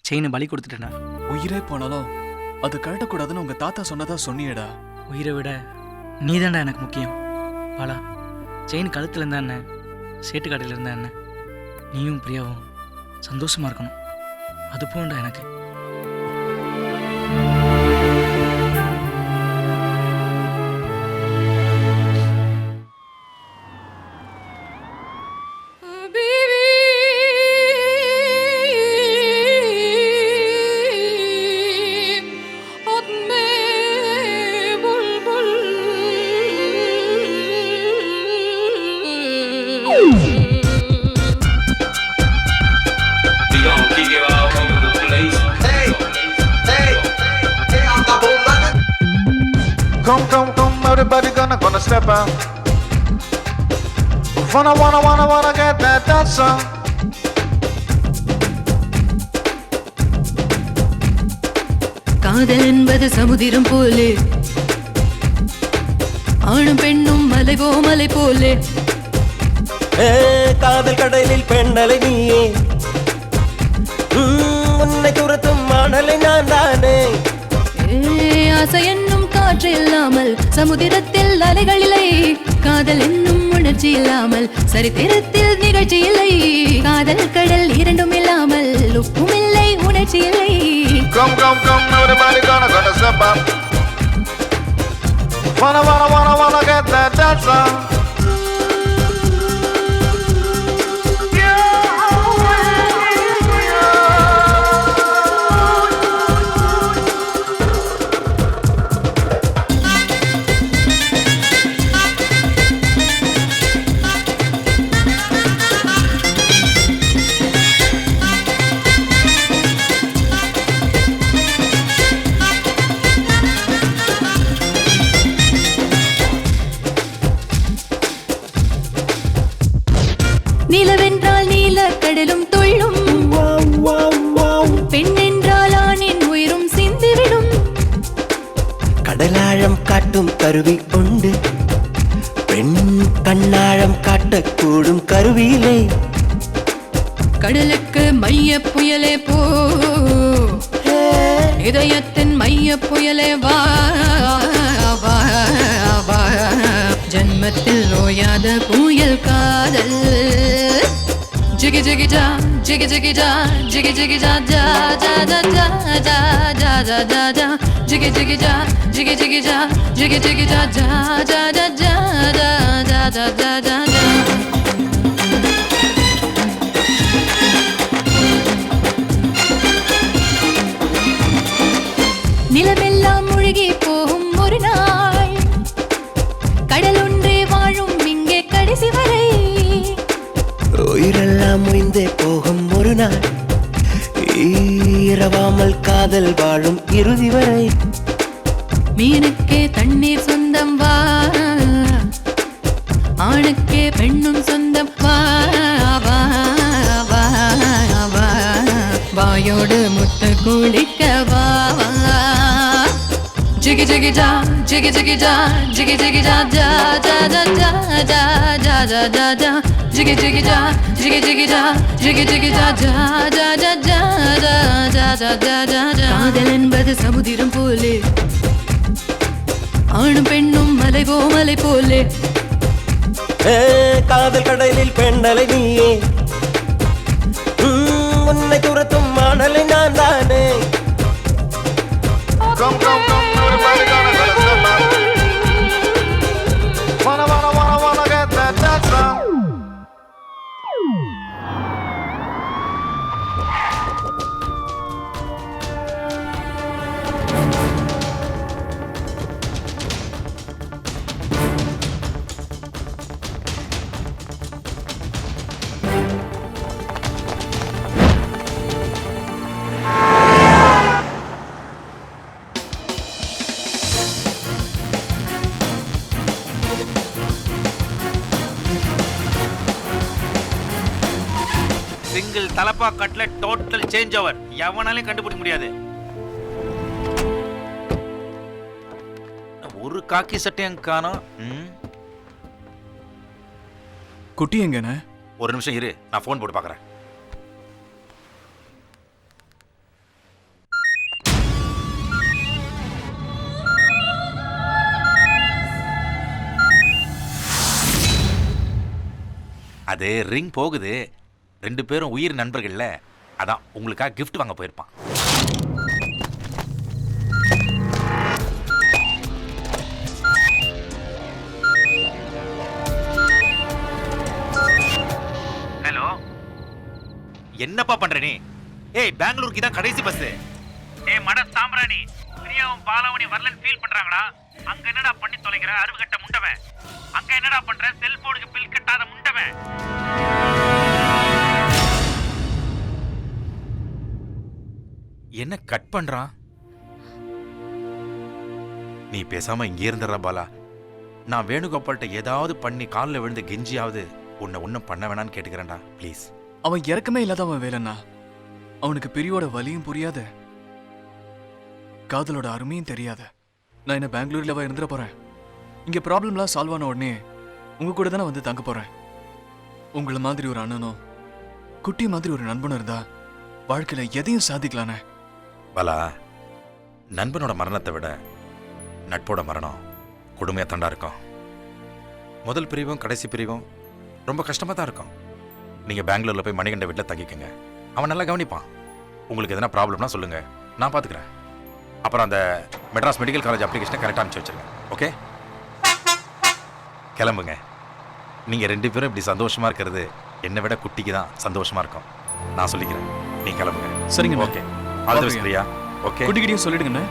செயினை பலி கொடுத்துட்டேனா. உயிரே போனாலும் அது கழட்டக்கூடாதுன்னு உங்க தாத்தா சொன்னதா சொன்னியடா. உயிரை விட நீ தான்டா எனக்கு முக்கியம். பாலா, செயின் கழுத்தில் இருந்தா என்ன, சேட்டு கடையில் இருந்தா என்ன, நீயும் பிரியாவும் சந்தோஷமா இருக்கணும். அது போண்டா எனக்கு. Come, everybody gonna step out. Wanna get that dancer. காதல் என்பது சமுதிரம் போலே, ஆணும் பெண்ணும் மலைவோ மலை போலே. காதல் கடலில் பெண்ணலை நீயே, உன்னை துரத்தும் மாடலை நான் தானே. ஆசை என்னும் காற்று இல்லாமல் சமுதிரத்தில் அலைகள் இல்லை, காதல் என்னும் உணர்ச்சி இல்லாமல் சரித்திரத்தில் நிகழ்ச்சி இல்லை. காதல் கடல் இரண்டும் இல்லாமல் உப்பும் இல்லை உணர்ச்சி இல்லை. Come, everybody gonna step up. Wanna get that dancer. நிலவென்றால் நீல கடலும் துள்ளும், பெண் என்றால் ஆணின் உயிரும் சிந்திவிடும். கடலாழம் காட்டும் கருவி உண்டு, பெண் கண்ணாழம் காட்டக்கூடும் கருவியிலே. கடலுக்கு மைய புயலே போ, இதயத்தின் மைய புயலே வா வா வா. ஜன்மத்தில் ஓயாத புயல் காதல், ஜிகி Jiggy jiggy ja, jiggy jiggy ja, jiggy jiggy ja ja ja ja ja ja ja ja ja ja. Jiggy jiggy ja, jiggy jiggy ja, jiggy jiggy ja ja ja ja ja ja ja ja ja ja. நிலமெல்லாம் முழுகி போகும் ஒரு நாள், கடல் ஒன்றே வாழும் இங்கே கடைசி வரை. உயிரெல்லாம் முடிந்தே போகும் ஒரு நாள், இரவாமல் காதல் வாழும் இறுதி வரை. மீனுக்கே தண்ணீர் சொந்தம் வா, ஆணுக்கே பெண்ணும் சொந்தம் வா வா வா வா. வாயோடு முத்த குளிக்க வா வா. Jiggy jiggy ja, jiggy jiggy ja, jiggy jiggy ja ja ja ja ja ja ja ja ja ja. Jiggy jiggy ja, jiggy jiggy ja, jiggy jiggy ja ja ja ja ja ja ja ja ja ja ja. காதல் என்பது சமுதிரம் போலே, ஆணும் பெண்ணும் மலைவோ மலை போலே. காதல் கடலில் பெண்ணலை நீயே, உன்னை துரத்தும் மாடலை நான் தானே. Come, come, come, everybody gonna get a step up. Wanna get that dance on. Single தலப்பா கட்லெட் டோட்டல் சேஞ்ச் ஓவர். எவனாலையும் கண்டுபிடிக்க முடியாது. ஒரு காக்கி சட்டையும் காணோம். குட்டி எங்கண்ணே? ஒரு நிமிஷம் இரு, நான் ஃபோன் போட்டு பார்க்குறேன். அது ரிங் போகுது. ரெண்டு பேரும் உயிர் நண்பர்கள்ல, அதான் உங்களுக்காக கிஃப்ட் வாங்க போயிருப்பான். ஹலோ, என்னப்பா பண்ற நீ? ஏய், பெங்களூருக்கு தான் கடைசி பஸ். ஏய் மட சாம்பிராணி, பிரியாவும் பாலாவணி வரலன்னு ஃபீல் பண்றாங்கடா. அங்க என்னடா பண்ணி தொலைக்கிற அருவுகட்ட முண்டவன்? அங்க என்னடா பண்ற செல்போனுக்கு பில் கட்டாத முண்டவன்? என்ன கட் பண்றான்? நீ பேசாம இங்கே இருந்துடுற பாலா. நான் வேணுகோபால்கிட்ட ஏதாவது பண்ணி காலில் விழுந்து கெஞ்சியாவது உன்னை ஒன்றும் பண்ண வேணான்னு கேட்டுக்கிறேன்டா ப்ளீஸ். அவன் இறக்கமே இல்லாதவன் வேலைண்ணா. அவனுக்கு பிரியோட வலியும் புரியாத, காதலோட அருமையும் தெரியாத. நான் என்ன பெங்களூர்லவா இருந்துட போறேன்? இங்க ப்ராப்ளம்லாம் சால்வ் ஆன உடனே உங்க கூட தானே வந்து தங்க போறேன். உங்களை மாதிரி ஒரு அண்ணனும் குட்டி மாதிரி ஒரு நண்பனும் இருந்தா வாழ்க்கையில எதையும் சாதிக்கலானே. பாலா, நண்பனோட மரணத்தை விட நட்போட மரணம் கொடுமையாக தாண்டா இருக்கும். முதல் பிரிவும் கடைசி பிரிவும் ரொம்ப கஷ்டமாக தான் இருக்கும். நீங்கள் பெங்களூரில் போய் மணிகண்ட வீட்டில் தங்கிக்கங்க. அவன் நல்லா கவனிப்பான். உங்களுக்கு எதனா ப்ராப்ளம்னா சொல்லுங்கள், நான் பார்த்துக்கிறேன். அப்புறம் அந்த மெட்ராஸ் மெடிக்கல் காலேஜ் அப்ளிகேஷனை கரெக்டாக அனுப்பிச்சி வச்சுருங்க. ஓகே, கிளம்புங்க. நீங்கள் ரெண்டு பேரும் இப்படி சந்தோஷமாக இருக்கிறது என்னை விட குட்டிக்கு தான் சந்தோஷமாக இருக்கும். நான் சொல்லிக்கிறேன், நீ கிளம்புங்க. சரிங்க. Okay, all the best Priya. Okay, குட்டிக்கிட்டையும் சொல்லிடுங்கண்ணே.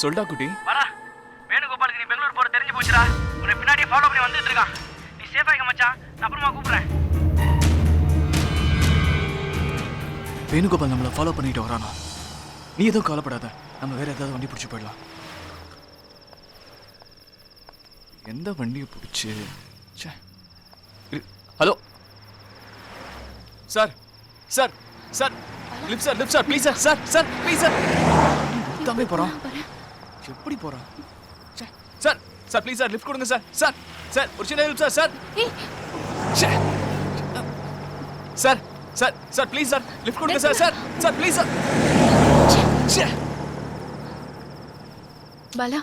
சொல்டா குட்டி. வரா, வேணுகோபாலுக்கு நீ பெங்களூர் போற தெரிஞ்சு போச்சுடா. உன்னை பின்னாடியே ஃபாலோ பண்ணி வந்துட்டு இருக்கான். நீ சேஃபா இருக்க மச்சான். நான் அப்புறமா கூப்பிடுறேன். வேணுகோபால் நம்மளை ஃபாலோ பண்ணிட்டு வரானா? நீ எதுவும் கவலைப்படாத, நம்ம வேற ஏதாவது வண்டி பிடிச்சி போயிடலாம். எந்த வண்டியை பிடிச்சி? Hello sir, sir sir lift sir please sir please sir தம்பி போறான் எப்படி போறான் சார் ப்ளீஸ் சார் லிஃப்ட் கொடுங்க சார் ஒரு சின்ன help sir please sir lift கொடுங்க சார் ப்ளீஸ் சார் பாலா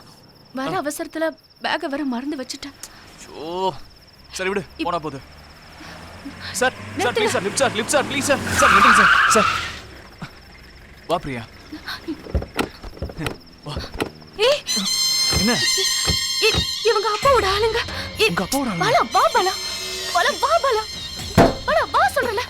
வர அவசரத்துல பேக வர மறந்து வச்சுட்டேன். சரி விடு போனா போகுது. Sir please sir lift sir please sir நில்லுங்க சார் வா பிரியா வா. என்ன இவங்க அப்பாவோட ஆளுங்க. உங்க அப்பாவோட ஆளுங்க? பாலா வா பாலா வா சொல்றல.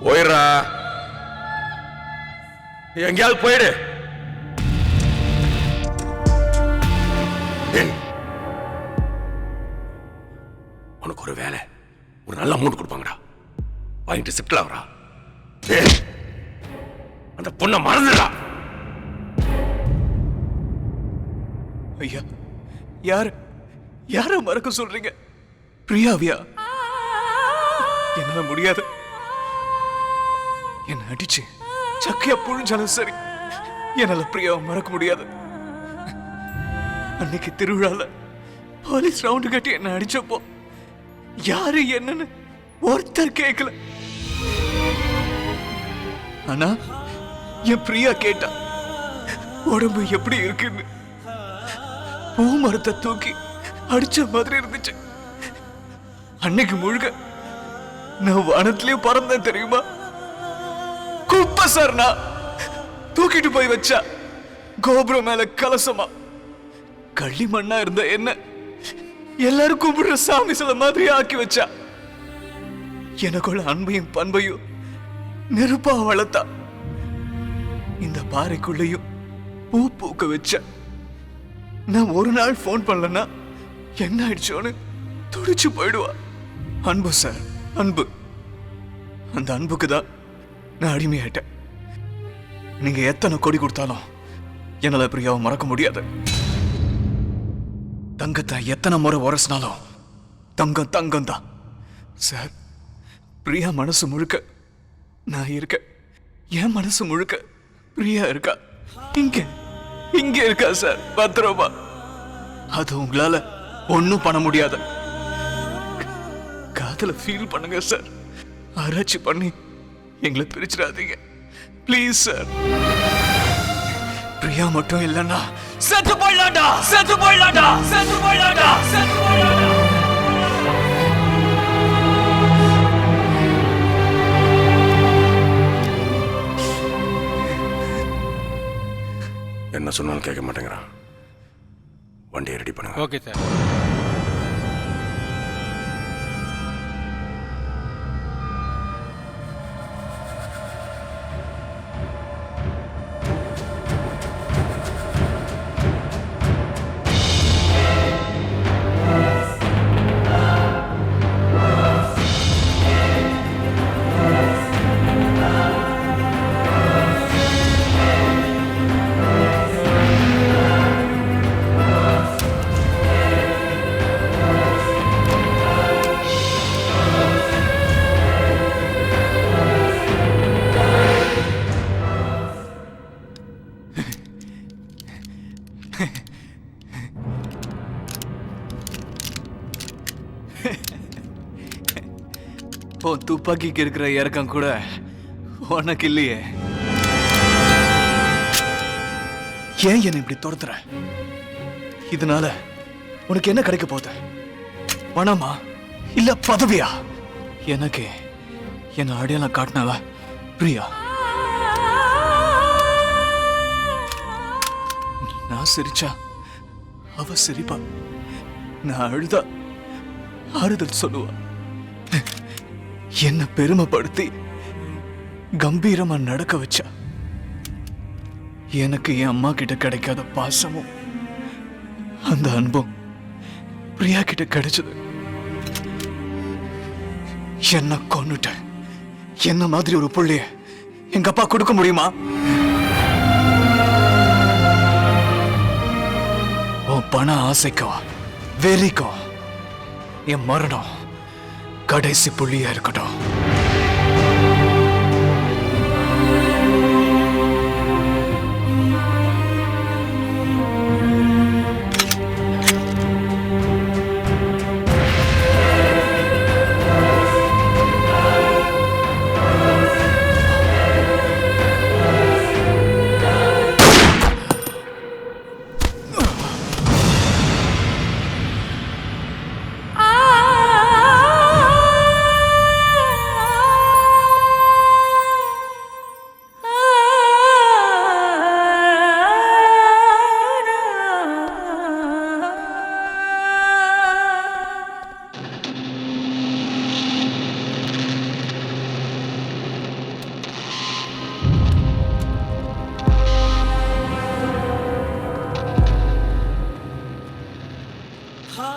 போயிடுறா, எங்கேயாவது போயிடு. உனக்கு ஒரு வேலை, ஒரு நல்ல அமௌண்ட் கொடுப்பாங்கடா, வாங்கிட்டு செட்டில் ஆகுறா. அந்த பொண்ணை மறந்துடா. ஐயா யார மறக்க சொல்றீங்க? பிரியாவியா? என்னால முடியாது. என்ன அடிச்சு சக்கையா புழிஞ்சாலும் சரி, என்னால பிரியாவை மறக்க முடியாது. அன்னைக்கு திருவிழால போலீஸ் ரவுண்டு கட்டி என்ன அடிச்சப்போ யாரு என்னன்னு ஒருத்தர் கேட்கல. ஆனா என் பிரியா கேட்டா உடம்பு எப்படி இருக்குன்னு. பூ மரத்தை தூக்கி அடிச்ச மாதிரி இருந்துச்சு. அன்னைக்கு முழுக்க நான் வானத்திலேயே பறந்தேன் தெரியுமா? குப்பை சார் நான் தூக்கிட்டு போய் வச்சா கோபுரம் மேல கலசமா கள்ளி மண்ணா இருந்த என்ன எல்லாரும் கும்பிடுற சாமி சில மாதிரி ஆக்கி வச்சா. எனக்குள்ள அன்பையும் பண்பையும் நெருப்பா வளர்த்தா. இந்த பாறைக்குள்ளையும் பூ பூக்க வச்ச. நான் ஒரு நாள் போன் பண்ணலன்னா என்ன ஆயிடுச்சோன்னு துடிச்சு போயிடுவா. அன்பு சார், அன்பு. அந்த அன்புக்கு தான் நான் அடிமையாயிட்டேன். நீங்க எத்தனை கொடி கொடுத்தாலும் என்னால பிரியாவை மறக்க முடியாது. தங்கத்தை எத்தனை முறை உரசினாலும் தங்கம் தங்கம் தான் சார். பிரியா மனசு முழுக்க நான் இருக்க, என் மனசு முழுக்க பிரியா இருக்கா. இங்க இருக்கா சார், பத்திரமா. அது உங்களால ஒன்னும் பண்ண முடியாது. காதல ஃபீல் பண்ணுங்க சார். ஆராய்ச்சி பண்ணி எங்களை பிரிச்சிடாதீங்க ப்ளீஸ் சார். பிரியா மட்டும் இல்லைன்னா செத்து போயிடலாம்டா, செத்து போயிடலாம்டா, செத்து போயிடலாம்டா, செத்து போயிடலாம்டா. என்ன சொன்னாலும் கேட்க மாட்டேங்கிறான். வண்டியை ரெடி பண்ணுங்க. Okay sir. துப்பாக்கிக்கு இருக்கிற இறக்கம் கூட உனக்கு இல்லையே. ஏன் என்னை இப்படி துரத்துற? இதனால உனக்கு என்ன கிடைக்க போகுது? பணமா இல்ல பதவியா? எனக்கு என்ன அடையாளம் காட்டினவ பிரியா. நான் சிரிச்சா அவ சிரிப்பா, நான் அழுதா ஆறுதல் சொல்லுவா. என்ன பெருமைப்படுத்தி கம்பீரமா நடக்க வச்சா. எனக்கு என் அம்மா கிட்ட கிடைக்காத பாசமும் அந்த அன்பும் பிரியா கிட்ட கிடைச்சது. என்ன கொன்னுட்ட என்ன மாதிரி ஒரு புள்ளைய எங்க அப்பா கொடுக்க முடியுமா? உன் பண ஆசைக்கோ வெறிக்கோ என் மரணம் கடைசி புள்ளியா இருக்கட்டும்.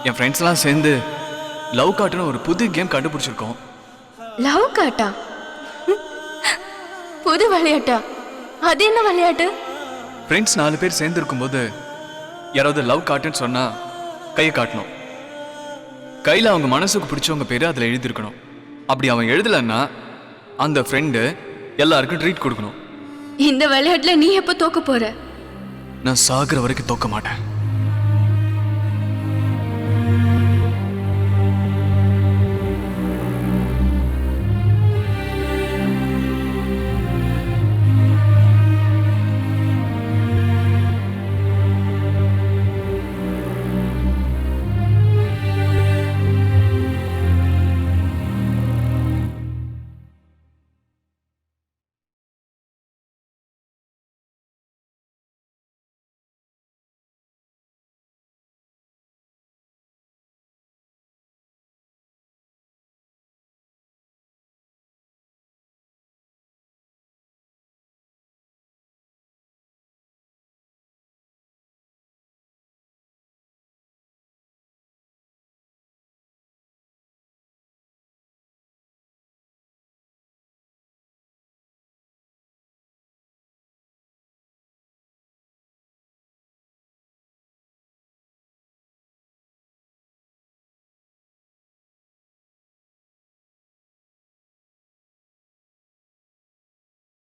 என் ஃப்ரெண்ட்ஸ்லாம் சேர்ந்து லவ் காட்டுன்னு ஒரு புது கேம் கண்டுபிடிச்சிருக்கோம். லவ் காட்டா? புது விளையாட்டா? அது என்ன விளையாட்டு? ஃப்ரெண்ட்ஸ் 4 பேர் சேர்ந்து இருக்கும்போது யாராவது லவ் காட்டுன்னு சொன்னா கையை காட்டணும். கையில் அவங்க மனசுக்கு பிடிச்சவங்க பேர் அதில் எழுதியிருக்கணும். அப்படி அவன் எழுதலைன்னா அந்த ஃப்ரெண்டு எல்லாருக்கும் ட்ரீட் கொடுக்கணும். இந்த விளையாட்டுல நீ எப்போ தோக்க போற? நான் சாகுற வரைக்கும் தோக்க மாட்டேன்.